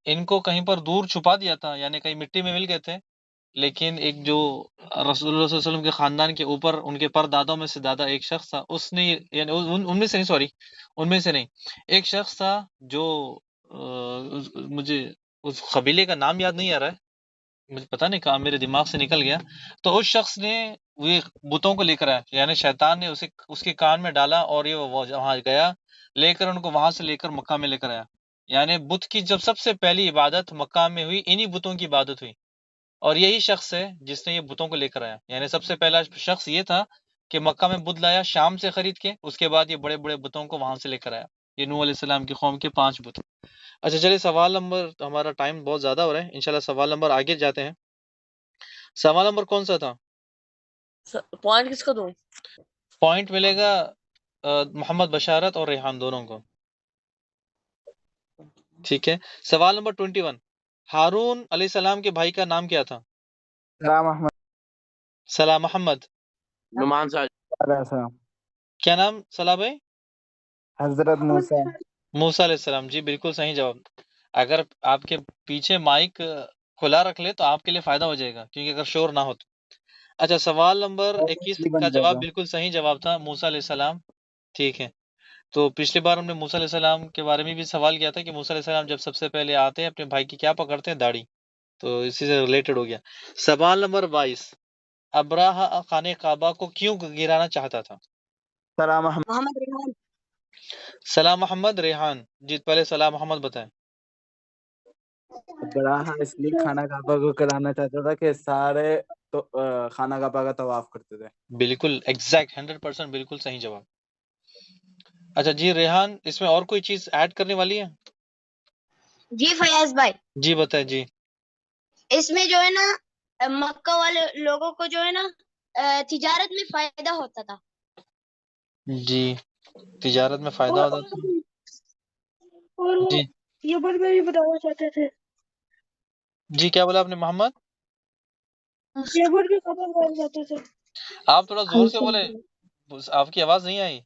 ان کو کہیں پر دور چھپا دیا تھا، یعنی کہیں مٹی میں مل گئے تھے، لیکن ایک جو رسول اللہ صلی اللہ علیہ وسلم کے خاندان کے اوپر ان کے پر دادوں میں سے دادا ایک شخص تھا، اس نے یعنی ان میں سے نہیں، سوری ان میں سے نہیں، ایک شخص تھا جو مجھے اس قبیلے کا نام یاد نہیں آ رہا ہے، مجھے پتہ نہیں کہاں میرے دماغ سے نکل گیا، تو اس شخص نے وہ بتوں کو لے کر آیا، یعنی شیطان نے اس کے کان میں ڈالا، اور یہ وہ وہاں گیا لے کر ان کو وہاں سے لے کر مکہ میں لے کر آیا، یعنی بت کی جب سب سے پہلی عبادت مکہ میں ہوئی، انہی بتوں کی عبادت ہوئی، اور یہی شخص ہے جس نے یہ بتوں کو لے کر آیا، یعنی سب سے پہلا شخص یہ تھا کہ مکہ میں بت لایا شام سے خرید کے، اس کے بعد یہ بڑے بڑے بتوں کو وہاں سے لے کر آیا، یہ نوح علیہ السلام کی قوم کے 5 بت۔ اچھا چلیے سوال نمبر، ہمارا ٹائم بہت زیادہ ہو رہا ہے، انشاءاللہ سوال نمبر آگے جاتے ہیں۔ سوال نمبر کون سا تھا؟ پوائنٹ کس کو دوں؟ پوائنٹ ملے گا محمد بشارت اور ریحان دونوں کو، ٹھیک ہے۔ سوال نمبر 21، ہارون علیہ السلام کے بھائی کا نام کیا تھا؟ سلام محمد سلام محمد، نعمان صاحب علیہ السلام، کیا نام صلاح بھائی؟ حضرت موسیٰ، موسیٰ علیہ السلام، جی بالکل صحیح جواب۔ اگر آپ کے پیچھے مائک کھلا رکھ لے تو آپ کے لیے فائدہ ہو جائے گا، کیونکہ اگر شور نہ ہو تو۔ اچھا سوال نمبر اور 21 اصلی کا بن جائے جواب گا. بالکل صحیح جواب تھا، موسیٰ علیہ السلام. ٹھیک ہے، تو پچھلی بار ہم نے موسیٰ علیہ السلام کے بارے میں بھی سوال کیا تھا کہ موسیٰ علیہ السلام جب سب سے پہلے آتے ہیں اپنے بھائی کی کیا پکڑتے ہیں؟ داڑھی. تو اسی سے ریلیٹڈ ہو گیا. سوال نمبر 22، ابراہ خانہ کعبہ کو کیوں گرانا چاہتا تھا؟ سلام احمد. محمد ریحان. سلام محمد ریحان جی، پہلے سلام محمد بتائیں. براہ اس لیے خانہ کعبہ کو کرانا چاہتا تھا کہ سارے تو خانہ کعبہ کا طواف کرتے تھے. بالکل ایگزیکٹ 100% بالکل صحیح جواب. اچھا جی ریحان، اس میں اور کوئی چیز ایڈ کرنے والی ہے؟ جی فیاض بھائی، جی بتائیں جی. اس میں جو ہے نا مکہ والے لوگوں کو جو ہے نا تجارت میں فائدہ ہوتا تھا. جی تجارت میں فائدہ ہوتا تھا. اور وہ جی یمن میں بھی بتانا چاہتے تھے. جی کیا بولا آپ نے محمد؟ یمن میں خبر بنانا چاہتے تھے. آپ تھوڑا زور سے بولے، آپ کی آواز نہیں آئی.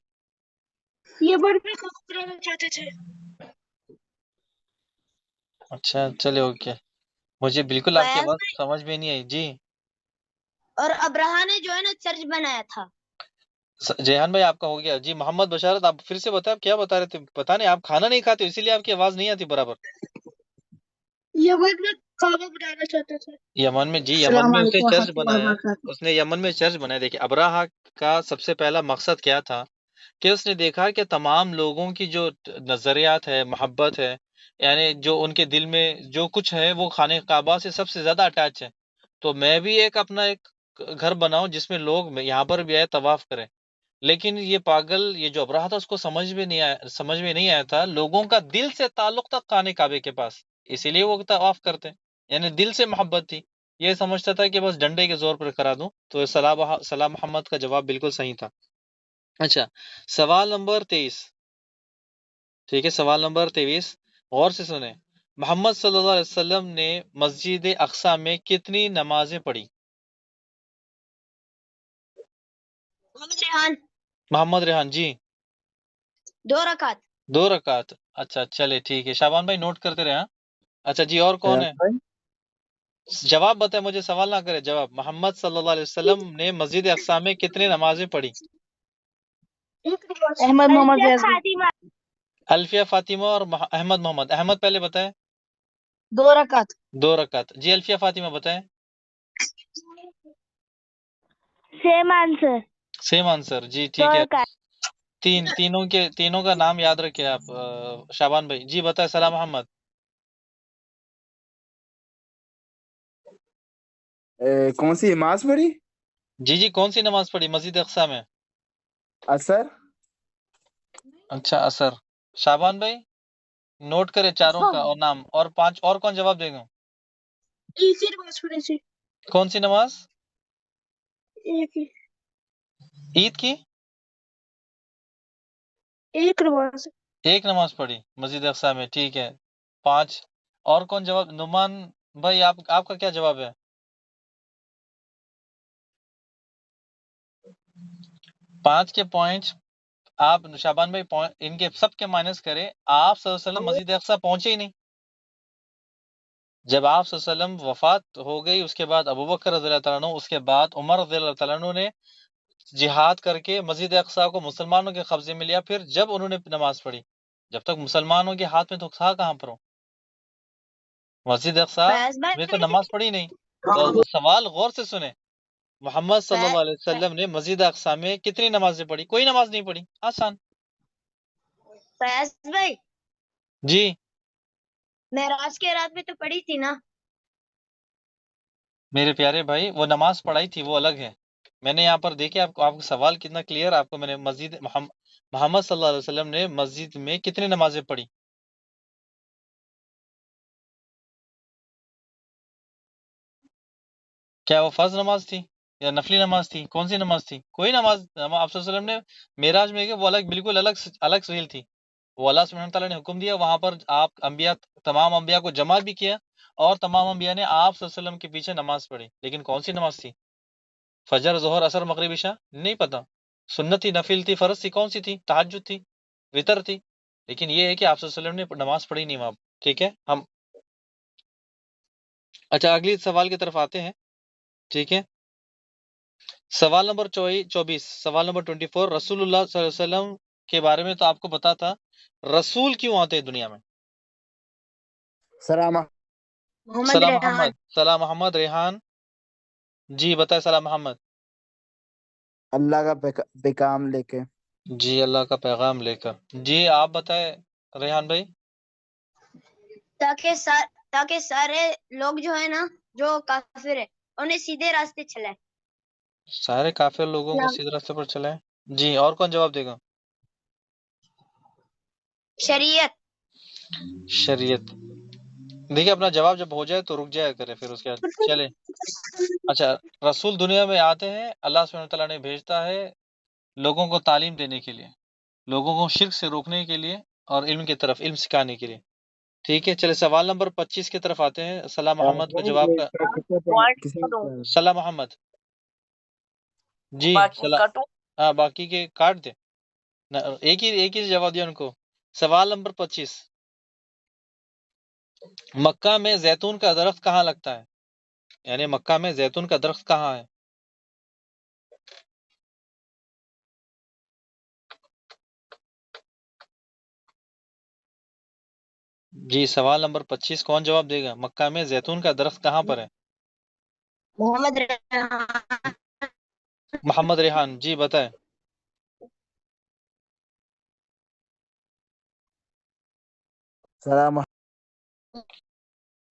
یمن میں خبر بنانا چاہتے تھے. اچھا چلے اوکے، مجھے بالکل آپ کی فیاض آواز بھائی، سمجھ میں نہیں آئی. جی اور ابراہ نے جو ہے نا چرچ بنایا تھا. جیحان بھائی آپ کا ہو گیا. جی محمد بشارت آپ پھر سے بتائیں، آپ کیا بتا رہے تھے؟ پتا نہیں، آپ کھانا نہیں کھاتے اسی لیے آپ کی آواز نہیں آتی برابر. یمن میں کعبہ بنانا چاہتے تھے. یمن میں، جی یمن السلام میں اسے علیکم چرچ ورحمۃ اللہ بنایا، وبرکاتہ. اس نے یمن میں چرچ بنایا. دیکھیے ابراہ کا سب سے پہلا مقصد کیا تھا کہ اس نے دیکھا کہ تمام لوگوں کی جو نظریات ہے، محبت ہے، یعنی جو ان کے دل میں جو کچھ ہے وہ خانہ کعبہ سے سب سے زیادہ اٹیچ ہے. تو میں بھی ایک اپنا ایک گھر بناؤں جس میں لوگ یہاں پر بھی آئے طواف کریں. لیکن یہ پاگل، یہ جو ابراہ تھا، اس کو سمجھ میں نہیں آیا تھا لوگوں کا دل سے تعلق تھا خانہ کعبے کے پاس، اسی لیے وہ طواف کرتے، یعنی دل سے محبت تھی. یہ سمجھتا تھا کہ بس ڈنڈے کے زور پر کرا دوں. تو سلام محمد کا جواب بالکل صحیح تھا. اچھا سوال نمبر 23. ٹھیک ہے، سوال نمبر 23 غور سے سنیں. محمد صلی اللہ علیہ وسلم نے مسجد اقصی میں کتنی نمازیں پڑھی؟ محمد ریحان محمد ریحان جی 2 رکعت. 2 رکعت. اچھا چلے ٹھیک ہے، شابان بھائی نوٹ کرتے رہے. ہاں اچھا جی، اور کون ہے؟ جواب بتائے، مجھے سوال نہ کرے، جواب. محمد صلی اللہ علیہ وسلم نے مسجد اقصی میں کتنی نمازیں پڑھی؟ احمد محمد فیاض بھائی الفیہ فاطمہ اور احمد محمد. احمد پہلے بتائیں. 2 رکعت. 2 رکعت. جی الفیہ فاطمہ بتائیں. Same answer. Same answer. جی ٹھیک ہے، تینوں کا نام یاد رکھے آپ. شابان بھائی جی بتائیں. سلام محمد. کون سی نماز پڑھی؟ جی کون سی نماز پڑھی مسجد اقصی میں؟ اثر. اچھا اثر. شابان بھائی نوٹ کرے چاروں کا اور نام، اور 5 اور کون جواب دے گا؟ ایک ہی نماز پڑھی تھی. کون سی نماز؟ ایک ہی. عید کی ایک نماز. ایک نماز پڑھی مسجد اقصی میں. ٹھیک ہے 5 اور کون جواب؟ نعمان بھائی آپ کا کیا جواب ہے؟ 5 کے پوائنٹ آپ شابان بھائی ان کے سب کے مائنس کرے. آپ صلی اللہ علیہ وسلم مسجد اقصی پہنچے ہی نہیں. جب آپ صلی اللہ علیہ وسلم وفات ہو گئی، اس کے بعد ابوبکر رضی اللہ تعالیٰ عنہ، اس کے بعد عمر رضی اللہ تعالیٰ عنہ نے جہاد کر کے مسجد اقصی کو مسلمانوں کے قبضے میں لیا. پھر جب انہوں نے نماز پڑھی، جب تک مسلمانوں کے ہاتھ میں تو تھا کہاں پر ہو مسجد اقصی فیاض بھائی میں، تو نماز پڑھی نہیں. تو سوال غور سے سنیں. محمد صلی اللہ علیہ وسلم نے مسجد اقصی میں کتنی نمازیں پڑھی؟ کوئی نماز نہیں پڑھی. آسان. فیاض بھائی جی معراج کے رات میں تو پڑھی تھی نا. میرے پیارے بھائی، وہ نماز پڑھائی تھی وہ الگ ہے. میں نے یہاں پر دیکھے آپ کا سوال کتنا کلیئر. آپ کو میں نے محمد صلی اللہ علیہ وسلم نے مسجد میں کتنی نمازیں پڑھی؟ کیا وہ فرض نماز تھی یا نفلی نماز تھی؟ کون سی نماز تھی؟ کوئی نماز. آپ صلی اللہ علیہ وسلم نے معراج میں گئے، وہ بالکل الگ سیل تھی. وہ اللہ سبحانہ تعالیٰ نے حکم دیا، وہاں پر آپ تمام انبیاء کو جمع بھی کیا، اور تمام انبیاء نے آپ صلی اللہ علیہ وسلم کے پیچھے نماز پڑھی. لیکن کون سی نماز تھی؟ فجر، ظہر، عصر، مغرب، عشاء؟ نہیں پتا. سنت تھی، نفل تھی، فرض تھی؟ کون سی تھی؟ تہجد تھی، وطر تھی. لیکن یہ ہے کہ آپ صلی اللہ علیہ وسلم نے نماز پڑھی نہیں وہاں. ٹھیک ہے ہم اچھا اگلی سوال کی طرف آتے ہیں. ٹھیک ہے سوال نمبر 24، سوال نمبر 24، رسول اللہ صلی اللہ علیہ وسلم کے بارے میں تو آپ کو پتا تھا، رسول کیوں آتے ہیں دنیا میں؟ سلام محمد سلام ریحان محمد، سلام محمد ریحان جی بتائے سلام محمد۔ اللہ کا پیغام لے کے۔ جی اللہ کا پیغام لے کر۔ جی آپ بتائے ریحان بھائی۔ تاکہ سارے لوگ جو ہے نا جو کافر ہے انہیں سیدھے راستے چلائے۔ سارے کافر لوگوں کو سیدھے راستے پر چلائیں۔ جی اور کون جواب دے گا؟ شریعت۔ شریعت۔ دیکھیے اپنا جواب جب ہو جائے تو رک جایا کرے، پھر اس کے بعد چلے۔ اچھا، رسول دنیا میں آتے ہیں، اللہ سبحانہ وتعالیٰ نے بھیجتا ہے لوگوں کو تعلیم دینے کے لیے، لوگوں کو شرک سے روکنے کے لیے اور علم کی طرف، علم سکھانے کے لیے۔ ٹھیک ہے، چلے سوال نمبر 25 کی طرف آتے ہیں۔ سلام محمد کا جواب کا پوائنٹ کس کو دوں؟ سلام محمد جی باقی کٹو۔ ہاں باقی کے کاٹ دیں نہ، ایک ہی جواب دیا ان کو۔ سوال نمبر 25، مکہ میں زیتون کا درخت کہاں لگتا ہے؟ یعنی مکہ میں زیتون کا درخت کہاں ہے؟ جی سوال نمبر 25 کون جواب دے گا؟ مکہ میں زیتون کا درخت کہاں پر ہے؟ محمد ریحان۔ محمد ریحان جی بتائیں۔ سلام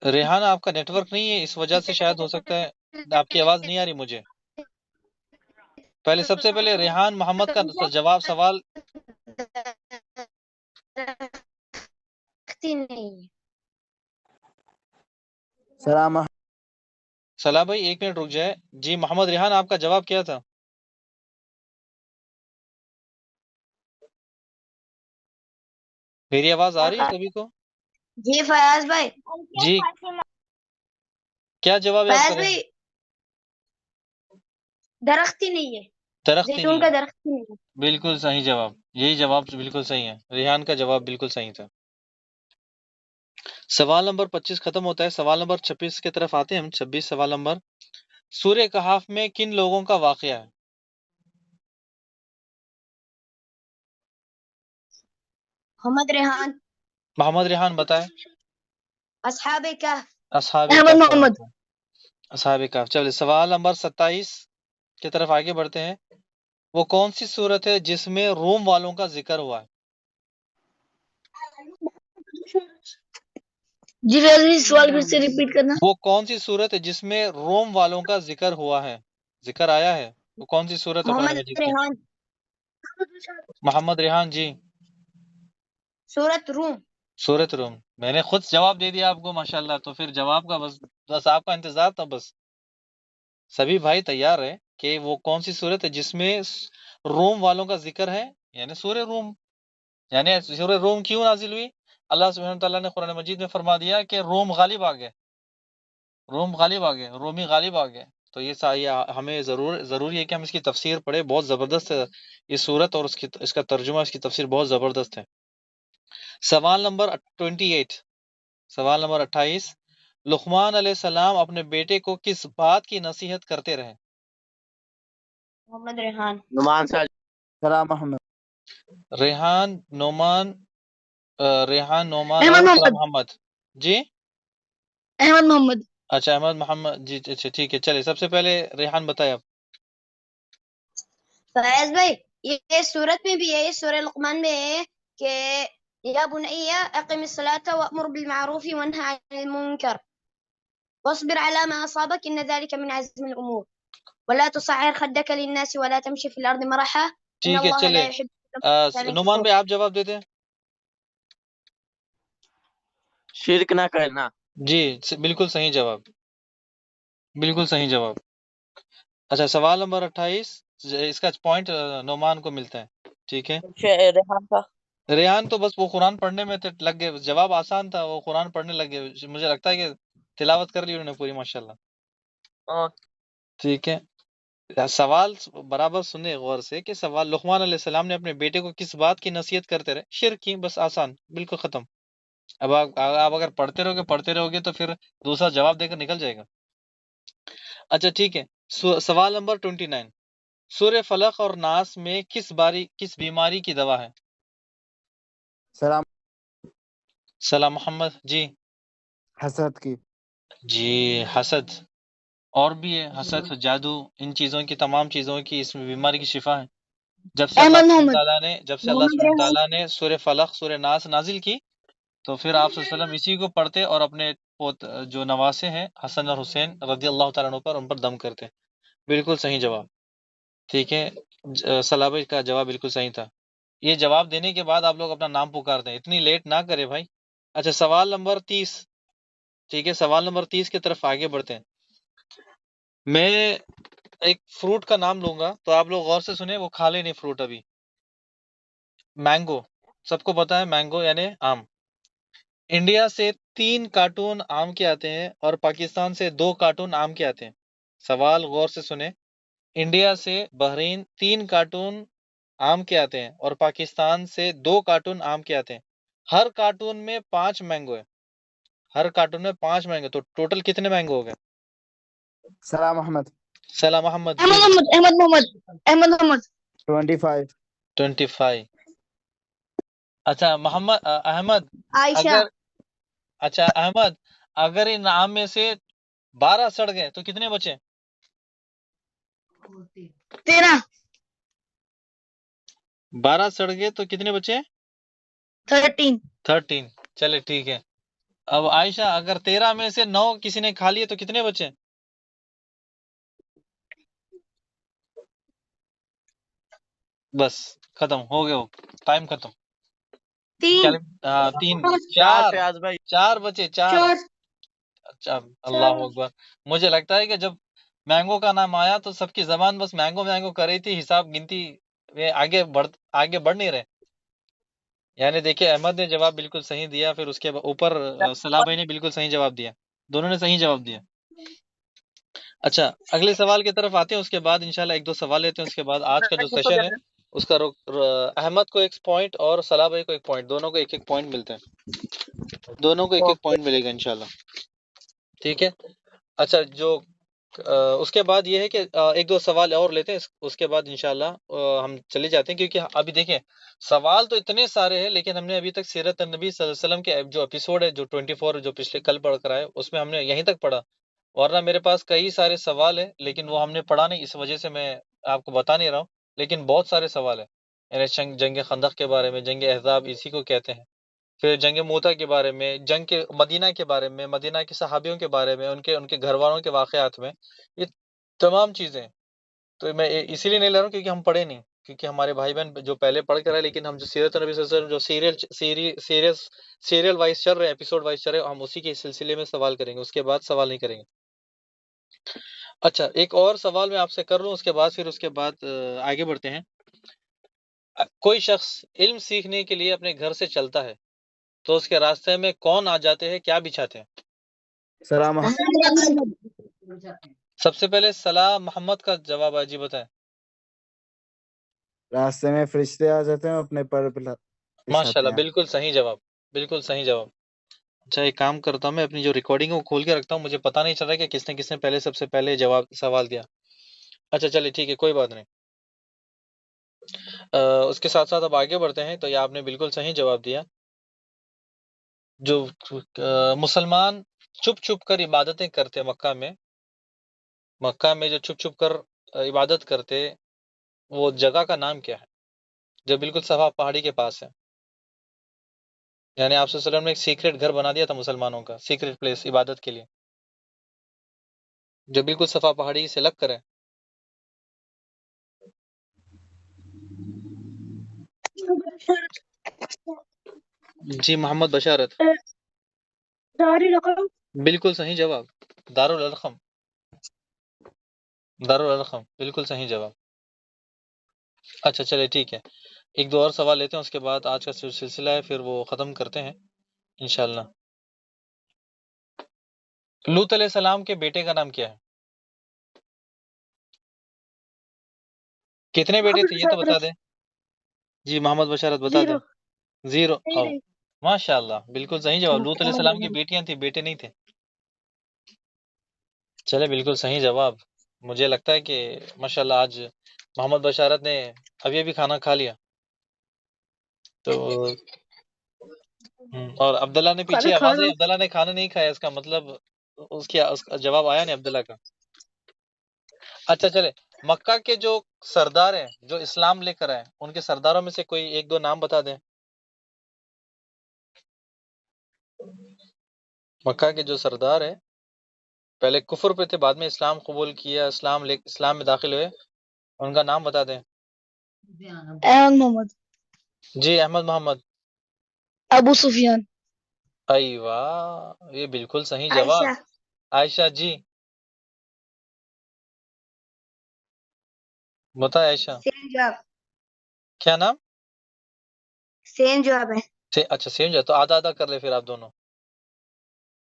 ریحان آپ کا نیٹ ورک نہیں ہے، اس وجہ سے شاید ہو سکتا ہے آپ کی آواز نہیں آ رہی مجھے۔ پہلے سب سے پہلے ریحان محمد کا جواب سوال سلام صلاح بھائی ایک منٹ رک جائے۔ جی محمد ریحان آپ کا جواب کیا تھا؟ میری آواز آ رہی ہے سبھی کو؟ جی فیاض بھائی۔ جی کیا جواب ہے آپ فیاض کا؟ بھائی درخت ہی نہیں ہے، درخت ہی زیتون نہیں کا ہے، درخت ہی نہیں ہے۔ بالکل صحیح جواب، یہی جواب بالکل صحیح ہے، ریحان کا جواب بالکل صحیح تھا۔ سوال نمبر 25 ختم ہوتا ہے، سوال نمبر 26 کی طرف آتے ہیں ہم۔ 26 سوال نمبر، سورہ کہف میں کن لوگوں کا واقعہ ہے؟ محمد ریحان۔ محمد ریحان بتائے۔ اصحاب کہف۔ اصحاب احمد کہف کا محمد۔ واقعہ۔ اصحاب کہف۔ چلیے سوال نمبر 27 کی طرف آگے بڑھتے ہیں۔ وہ کون سی صورت ہے جس میں روم والوں کا ذکر ہوا ہے؟ جی ریاضی سوال پھر سے ریپیٹ کرنا۔ وہ کون سی صورت ہے جس میں روم والوں کا ذکر ہوا ہے، ذکر آیا ہے؟ وہ کون سی صورت ہے قرآن محمد مجید کی؟ ریحان۔ محمد ریحان جی سورت روم۔ سورت روم۔ میں نے خود جواب دے دیا آپ کو ماشاءاللہ، تو پھر جواب کا بس آپ کا انتظار تھا بس۔ سبھی بھائی تیار ہے کہ وہ کون سی صورت ہے جس میں روم والوں کا ذکر ہے، یعنی سورہ روم۔ یعنی سورہ روم کیوں نازل ہوئی؟ اللہ سبحانہ تعالیٰ نے قرآن مجید میں فرما دیا کہ روم غالب آ گئے، روم غالب آ گئے، رومی غالب آ گئے۔ تو یہ ہمیں ضروری ہے کہ ہم اس کی تفسیر پڑھیں، بہت زبردست ہے یہ صورت، اور اس کا ترجمہ، اس کی تفسیر بہت زبردست ہے۔ سوال نمبر 28، سوال نمبر 28، لقمان علیہ السلام اپنے بیٹے کو کس بات کی نصیحت کرتے رہے؟ محمد ریحان۔ نعمان صاحب سلام محمد ریحان، نعمان احمد اور محمد۔ سلام محمد جی۔ احمد محمد۔ اچھا احمد محمد جی، اچھا ٹھیک ہے، چلے سب سے پہلے ریحان بتائے آپ۔ فیاض بھائی یہ سورت میں بھی ہے، یہ سورہ لقمان میں ہے کہ یا بنی اقم الصلاۃ وامر بالمعروف وانهى عن المنکر واصبر على ما اصابك ان ذلك من عزم الامور ولا تصعر خدك للناس ولا تمشي في الارض مرحا ان ٹھیک ہے، الله لا چلے يحب نعمان بھائی آپ جواب دے دیں۔ شرک نہ کرنا۔ جی بالکل صحیح جواب، بالکل صحیح جواب۔ اچھا سوال نمبر 28، اس کا پوائنٹ نعمان کو ملتا ہے، ٹھیک ہے۔ ریحان کا ریحان تو بس وہ قرآن پڑھنے میں لگ گئے، جواب آسان تھا، وہ قرآن پڑھنے لگ گئے، مجھے لگتا ہے کہ تلاوت کر لی انہوں نے پوری ماشاءاللہ۔ ٹھیک ہے، سوال برابر سنیں غور سے کہ سوال لقمان علیہ السلام نے اپنے بیٹے کو کس بات کی نصیحت کرتے رہے؟ شرک کی، بس آسان، بالکل ختم۔ اب آپ اگر پڑھتے رہو گے تو پھر دوسرا جواب دے کر نکل جائے گا۔ اچھا ٹھیک ہے، سوال نمبر 29، سورہ فلق اور ناس میں کس بیماری کی دوا ہے؟ سلام سلام محمد جی حسد کی. جی حسد، اور بھی ہے حسد، جادو، ان چیزوں کی، تمام چیزوں کی اس میں بیماری کی شفا ہے. جب سے اللہ سبحانہ تعالیٰ نے سبحانہ تعالیٰ نے سورہ فلق سورہ ناس نازل کی تو پھر آپ صلی اللہ علیہ وسلم اسی کو پڑھتے اور اپنے جو نواسے ہیں حسن اور حسین رضی اللہ تعالیٰ عنہ پر ان پر دم کرتے. بالکل صحیح جواب. ٹھیک ہے، سلابی کا جواب بالکل صحیح تھا. یہ جواب دینے کے بعد آپ لوگ اپنا نام پکارتے ہیں، اتنی لیٹ نہ کرے بھائی. اچھا سوال نمبر 30. ٹھیک ہے، سوال نمبر 30 کی طرف آگے بڑھتے ہیں. میں ایک فروٹ کا نام لوں گا تو آپ لوگ غور سے سنیں، وہ کھا لیں نہیں فروٹ ابھی. مینگو، سب کو پتا ہے مینگو یعنی آم. انڈیا سے 3 کارٹون آم کے آتے ہیں اور پاکستان سے 2 کارٹون آم کے آتے ہیں. سوال غور سے سنیں، انڈیا سے بحرین 3 کارٹون آم کے آتے ہیں اور پاکستان سے 2 کارٹون آم کے آتے ہیں. ہر کارٹون میں 5 مینگو ہے. ہر کارٹون میں 5 مینگو، تو ٹوٹل کتنے مینگو ہو گئے؟ سلام احمد. سلام محمد جی احمد 25. 25. اچھا محمد احمد، عائشہ اگر اچھا احمد اگر ان آم میں سے 12 سڑ گئے تو کتنے بچے؟ 13 12 سڑ گئے تو کتنے بچے؟ 13 13. چلے ٹھیک ہے. اب عائشہ اگر 13 میں سے 9 کسی نے کھا لیے تو کتنے بچے؟ بس ختم ہو گیا، ٹائم ختم. 3 3 4 4 فیاض بھائی. 4 بچے 4. 4 اچھا اللہ اکبر. مجھے لگتا ہے کہ جب مینگو کا نام آیا تو سب کی زبان بس مینگو مینگو کر رہی تھی، حساب گنتی میں آگے بڑھ نہیں رہے. یعنی دیکھیں احمد نے جواب بالکل صحیح دیا، پھر اس کے اوپر صلاح بھائی نے بالکل صحیح جواب دیا. دونوں نے صحیح جواب دیا. اچھا اگلے سوال کی طرف آتے ہیں، اس کے بعد انشاءاللہ 1-2 سوال لیتے ہیں، اس کے بعد آج کا جو سیشن ہے اس کا احمد کو 1 پوائنٹ اور صلاح بھائی کو 1 پوائنٹ، دونوں کو 1-1 پوائنٹ ملتے ہیں. دونوں کو 1-1 پوائنٹ ملے گا انشاءاللہ. ٹھیک ہے. اچھا جو اس کے بعد یہ ہے کہ 1-2 سوال اور لیتے ہیں، اس کے بعد انشاءاللہ ہم چلے جاتے ہیں، کیونکہ ابھی دیکھیں سوال تو اتنے سارے ہیں لیکن ہم نے ابھی تک سیرت النبی صلی اللہ علیہ وسلم کے جو ایپیسوڈ ہے جو 24 جو پچھلے کل پڑھ کر آئے اس میں ہم نے یہیں تک پڑھا، ورنہ میرے پاس کئی سارے سوال ہیں لیکن وہ ہم نے پڑھا نہیں، اس وجہ سے میں آپ کو بتا نہیں رہا ہوں. لیکن بہت سارے سوال ہیں، یعنی جنگ خندق کے بارے میں، جنگ احزاب اسی کو کہتے ہیں، پھر جنگ موتا کے بارے میں، جنگ کے مدینہ کے بارے میں، مدینہ کے صحابیوں کے بارے میں، ان کے گھر والوں کے واقعات میں، یہ تمام چیزیں. تو میں اسی لیے نہیں لے رہا ہوں کیونکہ ہم پڑھے نہیں، کیونکہ ہمارے بھائی بہن جو پہلے پڑھ کر آئے، لیکن ہم جو سیرت نبی صلی اللہ علیہ وسلم جو سیریل وائز چل رہے ہیں، ایپیسوڈ وائز چل رہے ہیں، ہم اسی کے سلسلے میں سوال کریں گے، اس کے بعد سوال نہیں کریں گے. اچھا ایک اور سوال میں آپ سے کر لوں، اس کے بعد آگے بڑھتے ہیں. کوئی شخص علم سیکھنے کے لیے اپنے گھر سے چلتا ہے تو اس کے راستے میں کون آ جاتے ہیں، کیا بچھاتے ہیں؟ سلام احمد. سب سے پہلے صلاح محمد کا جواب ہے، جی بتائیں. راستے میں فرشتے آ جاتے ہیں، اپنے پر ماشاءاللہ بالکل صحیح جواب، بالکل صحیح جواب. اچھا ایک کام کرتا ہوں، میں اپنی جو ریکارڈنگ ہے وہ کھول کے رکھتا ہوں، مجھے پتہ نہیں چل رہا کہ کس نے پہلے سب سے پہلے سوال دیا. اچھا چلے ٹھیک ہے، کوئی بات نہیں. اس کے ساتھ ساتھ اب آگے بڑھتے ہیں. تو یہ آپ نے بالکل صحیح جواب دیا. جو مسلمان چھپ چھپ کر عبادتیں کرتے مکہ میں جو چھپ چھپ کر عبادت کرتے، وہ جگہ کا نام کیا ہے جو بالکل صفا پہاڑی کے پاس ہے؟ یعنی آپ صلی اللہ علیہ وسلم نے ایک سیکریٹ گھر بنا دیا تھا مسلمانوں کا، سیکریٹ پلیس عبادت کے لیے، جو بالکل صفا پہاڑی سے لگ کر ہے. جی محمد بشارت بالکل صحیح جواب، دارالارقم بالکل صحیح جواب. اچھا چلے ٹھیک ہے، 1-2 اور سوال لیتے ہیں، اس کے بعد آج کا جو سلسلہ ہے پھر وہ ختم کرتے ہیں انشاءاللہ. لوط علیہ السلام کے بیٹے کا نام کیا ہے؟ کتنے بیٹے تھے یہ تو بتا دیں. جی محمد بشارت بتا دیں. 0. ماشاء اللہ بالکل صحیح جواب. لوط علیہ السلام کی بیٹیاں تھیں، بیٹے نہیں تھے. چلے بالکل صحیح جواب. مجھے لگتا ہے کہ ماشاءاللہ آج محمد بشارت نے ابھی ابھی کھانا کھا لیا تو اور عبداللہ نے پیچھے آواز ہے، عبداللہ نے کھانا نہیں کھایا، اس کا مطلب اس کا جواب آیا نہیں عبداللہ کا۔ اچھا چلے، مکہ کے جو سردار ہیں جو اسلام لے کر آئے، ان کے سرداروں میں سے کوئی ایک دو نام بتا دیں۔ مکہ کے جو سردار ہیں پہلے کفر پہ تھے، بعد میں اسلام قبول کیا، اسلام میں داخل ہوئے، ان کا نام بتا دیں۔ احمد محمد، جی احمد محمد، ابو سفیان، ایوہ یہ بالکل صحیح جواب۔ عائشہ، عائشہ جی بتائے عائشہ، سیم جواب، کیا نام؟ سیم جواب ہے۔ اچھا سیم جواب، تو آدھا آدھا کر لے پھر آپ دونوں۔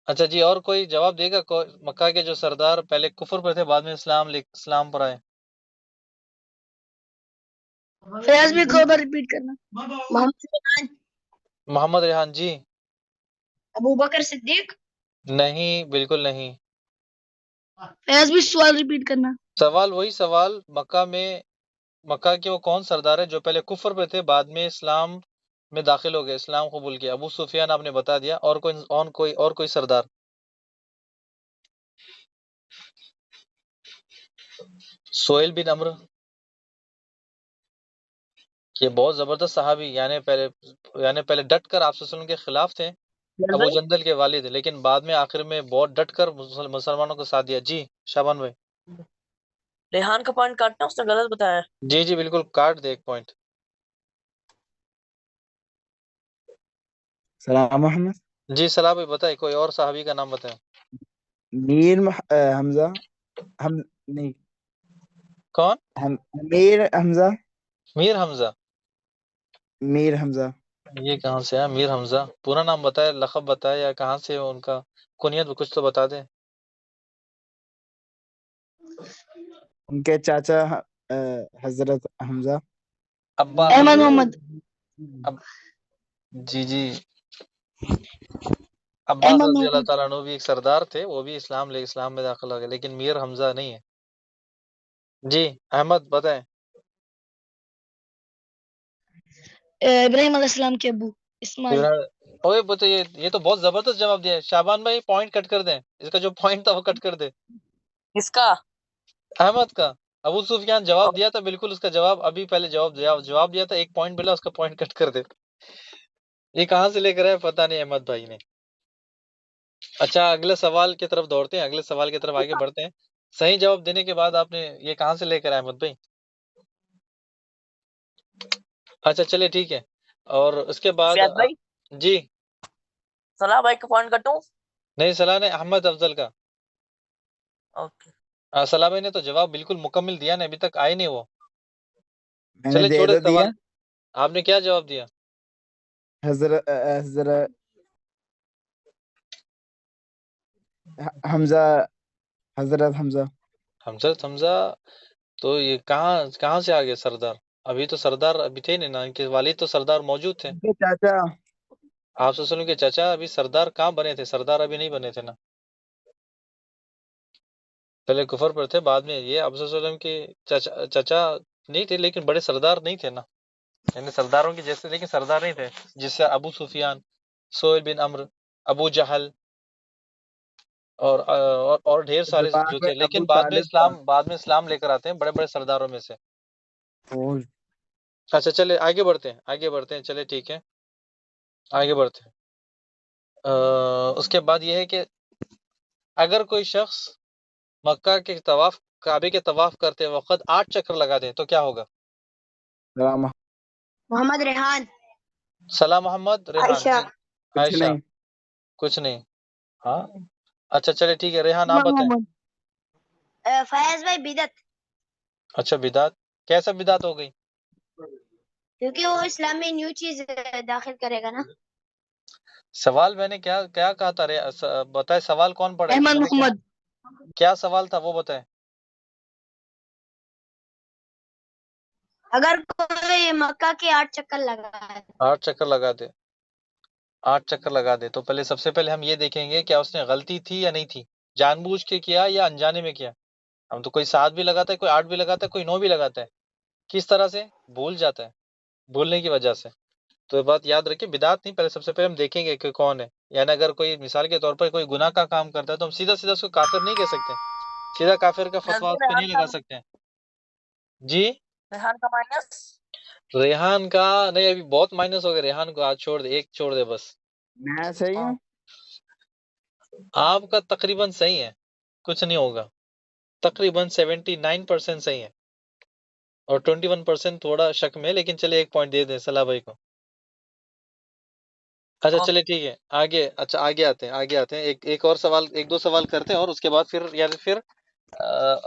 اچھا جی، اور کوئی جواب دے گا؟ مکہ کے جو سردار پہلے کفر پر تھے، بعد میں اسلام پر آئے۔ فیاض بھی کو بار ریپیٹ کرنا۔ محمد ریحان، محمد ریحان جی، ابو بکر صدیق، نہیں بالکل نہیں۔ فیاض بھی سوال ریپیٹ کرنا۔ سوال وہی سوال، مکہ کے وہ کون سردار ہے جو پہلے کفر پہ تھے، بعد میں اسلام میں داخل ہو گئے، اسلام قبول کیا؟ ابو سفیان آپ نے بتا دیا، اور کوئی سردار؟ سہیل بن عمرو، یہ بہت زبردست صحابی، یعنی پہلے ڈٹ کر آپ صلی اللہ علیہ وسلم کے خلاف تھے، ابو جندل کے والد، لیکن بعد میں آخر میں بہت ڈٹ کر مسلمانوں کو ساتھ دیا۔ جی شابان بھائی۔ ریحان کا پوائنٹ کاٹنا، اس نے غلط بتایا۔ جی جی بالکل، کاٹ دے ایک پوائنٹ۔ سلام محمد، جی صلاح بھائی بتائیں، کوئی اور صحابی کا نام بتائیں۔ حمزہ، نہیں، کون؟ میر حمزہ، میر حمزہ، میر حمزہ، یہ کہاں سے ہے میر حمزہ؟ پورا نام بتائے، لقب بتائے، یا کہاں سے ان کا کنیت کچھ تو بتا دیں۔ ان کے چاچا حضرت حمزہ، ابا احمد محمد، جی جی، عباس احمد رضی اللہ محمد، تعالیٰ عنہ بھی ایک سردار تھے، وہ بھی اسلام میں داخل ہو گئے، لیکن میر حمزہ نہیں ہے۔ جی احمد بتائیں۔ ابراہیم علیہ السلام کے ابو اسماعیل۔ اوے بتا، یہ تو بہت زبردست جواب دیا ہے شابان بھائی، پوائنٹ کٹ کر دیں، اس کا جو پوائنٹ تھا وہ کٹ کر دے۔ کس کا؟ احمد کا۔ ابو سفیان جواب دیا تھا بالکل، اس کا جواب ابھی پہلے جواب دیا تھا، ایک پوائنٹ ملا، اس کا پوائنٹ کٹ کر دے۔ یہ کہاں سے لے کر آئے پتہ نہیں احمد بھائی نے۔ اچھا اگلے سوال کی طرف دوڑتے ہیں، اگلے سوال کی طرف آگے بڑھتے ہیں۔ صحیح جواب دینے کے بعد آپ نے یہ کہاں سے لے کر آئے احمد بھائی؟ اچھا چلے ٹھیک ہے، اور اس کے بعد فیاض بھائی، جی صلاح بھائی کا پوائنٹ کٹوں؟ نہیں، صلاح نے احمد افضل کا، اوکے، صلاح بھائی نے تو جواب بالکل مکمل دیا نا، ابھی تک آئے نہیں وہ۔ میں نے چلے دے چھوڑے تو دیا، سوال، آپ نے کیا جواب دیا؟ حضرت حمزہ، حضرت حمزہ، حمزہ، تو یہ کہاں سے آ گئے سردار؟ ابھی تو سردار ابھی تھے نہیں نا، ان کے والد تو سردار موجود تھے۔ ان کے چاچا، آپ صلی اللہ علیہ وسلم کے چچا ابھی سردار کہاں بنے تھے؟ سردار ابھی نہیں بنے تھے نا، پہلے کفر پر تھے، بعد میں یہ آپ صلی اللہ علیہ وسلم کے چچا نہیں تھے، لیکن بڑے سردار نہیں تھے نا، یعنی سرداروں کے جیسے، لیکن سردار نہیں تھے، جس سے ابو سفیان، سہیل بن عمرو، ابو جہل اور ڈھیر سارے زبان جو میں تھے، لیکن ابو طالب تھا۔ بعد میں اسلام لے کر آتے ہیں بڑے بڑے سرداروں میں سے۔ اور اچھا چلے آگے بڑھتے ہیں، چلے ٹھیک ہے آگے بڑھتے ہیں۔ اس کے بعد یہ ہے کہ اگر کوئی شخص مکہ کے طواف، کعبے کے طواف کرتے وقت 8 چکر لگا دے تو کیا ہوگا؟ سلام، محمد ریحان، سلام محمد ریحان عائشہ، جی، کچھ عائشہ نہیں، کچھ نہیں، ہاں اچھا چلے ٹھیک ہے، ریحان آپ احمد بتائیں۔ محمد، فیاض بھائی بدعت، اچھا بدعت، کیسا بدعت ہو گئی؟ کیونکہ وہ اسلام میں نیو چیز داخل کرے گا نا۔ سوال میں نے کیا کہا تھا؟ بتائے سوال کون پڑھے؟ احمد میں نے محمد، کیا سوال تھا وہ بتائیں۔ اگر کوئی مکہ کے 8 چکر لگا 8 چکر لگا دے، 8 چکر لگا دے، تو سب سے پہلے ہم یہ دیکھیں گے کیا اس نے غلطی تھی یا نہیں تھی، جان بوجھ کے کیا یا انجانے میں کیا۔ ہم تو کوئی 7 بھی لگاتا ہے، کوئی 8 بھی لگاتا ہے، کوئی 9 بھی لگاتا ہے، کس طرح سے؟ بھول جاتا ہے، بھولنے کی وجہ سے۔ تو یہ بات یاد رکھیں، بدعت نہیں، پہلے سب سے پہلے ہم دیکھیں گے کہ کون ہے۔ یعنی اگر کوئی مثال کے طور پر کوئی گناہ کا کام کرتا ہے تو ہم سیدھا اس کو کافر نہیں کہہ سکتے، سیدھا کافر کا فتویٰ اس پہ نہیں لگا سکتے ہیں۔ جی ریحان کا مائنس؟ ریحان کا نہیں، ابھی بہت مائنس ہو گیا، ریحان کو آج چھوڑ دے، ایک چھوڑ دے بس۔ میں صحیح ہوں؟ آپ کا تقریباً صحیح ہے، کچھ نہیں ہوگا، تقریباً 79% صحیح ہے، اور 21% تھوڑا شک میں، لیکن چلے ایک پوائنٹ دے دیں صلاح بھائی کو۔ اچھا چلے ٹھیک ہے، آگے آتے ہیں، ایک اور سوال، ایک دو سوال کرتے ہیں اور اس کے بعد پھر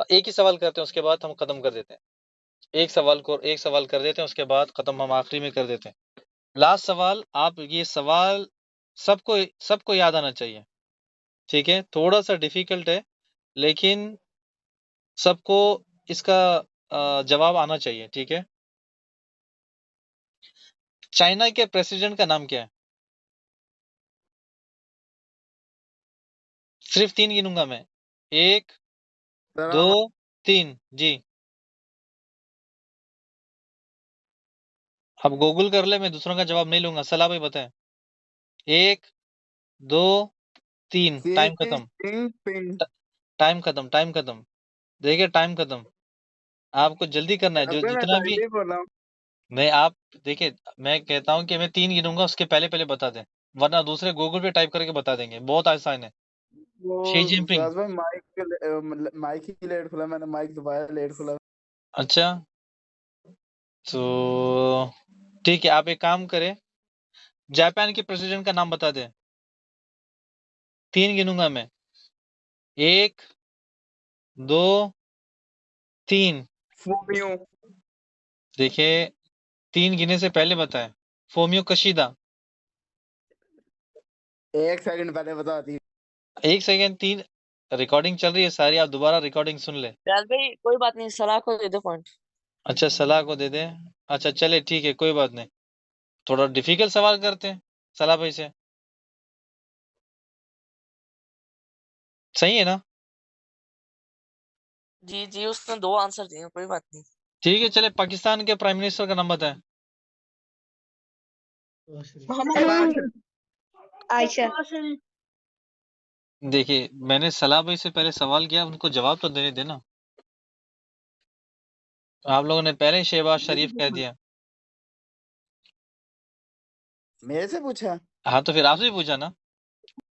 ایک ہی سوال کرتے ہیں، اس کے بعد ہم ختم کر دیتے ہیں۔ ایک سوال کر دیتے ہیں، اس کے بعد ختم ہم آخری میں کر دیتے ہیں۔ لاسٹ سوال، آپ یہ سوال سب کو یاد آنا چاہیے، ٹھیک ہے؟ تھوڑا سا ڈیفیکلٹ ہے لیکن سب کو اس کا جواب آنا چاہیے، ٹھیک ہے؟ چائنا کے پریزیڈنٹ کا نام کیا ہے؟ صرف 3 گنوں گا میں، 1 2 3 جی۔ اب گوگل کر لے، میں دوسروں کا جواب نہیں لوں گا، صلاح بھائی بتائیں۔ 1 2 3 ٹائم ختم، ٹائم ختم، دیکھیے ٹائم ختم۔ آپ کو جلدی کرنا ہے، جو میں جتنا بھی صحیح بول رہا ہوں۔ میں آپ دیکھیں، میں کہتا ہوں کہ میں 3 گنوں گا، اس کے پہلے بتا دیں، ورنہ دوسرے گوگل پہ ٹائپ کر کے بتا دیں گے، بہت آسان ہے۔ وہ شی جن پنگ، فیاض بھائی مائک ہی لیٹ کھلا، میں نے مائک دوبارہ لیٹ کھلا۔ اچھا تو ٹھیک ہے، آپ ایک کام کریں، جاپان کے پریزیڈنٹ کا نام بتا دیں، 3 گنوں گا میں، 1 2 3۔ فومیو۔ دیکھیں 3 گنے سے پہلے بتائیں، فومیو کشیدہ۔ 1 سیکنڈ پہلے بتا دی۔ 1 سیکنڈ، 3 ریکارڈنگ چل رہی ہے ساری، آپ دوبارہ ریکارڈنگ سن لیں۔ ریاض بھائی کوئی بات نہیں، صلاح کو دے دو پوائنٹ۔ اچھا صلاح کو دے دیں، اچھا چلے ٹھیک ہے، کوئی بات نہیں، تھوڑا ڈیفیکلٹ سوال کرتے ہیں صلاح بھائی سے، صحیح ہے نا؟ جی اس نے 2 آنسر دیے، کوئی بات نہیں۔ ٹھیک ہے چلے، پاکستان کے پرائم منسٹر کا نام بتائیں۔ عائشہ۔ دیکھیے میں نے صلاح بھائی سے پہلے سوال کیا، ان کو جواب تو دینے دینا، آپ لوگوں نے پہلے شہباز شریف کہہ دیا۔ میرے سے پوچھا؟ ہاں تو پھر آپ سے بھی پوچھا نا،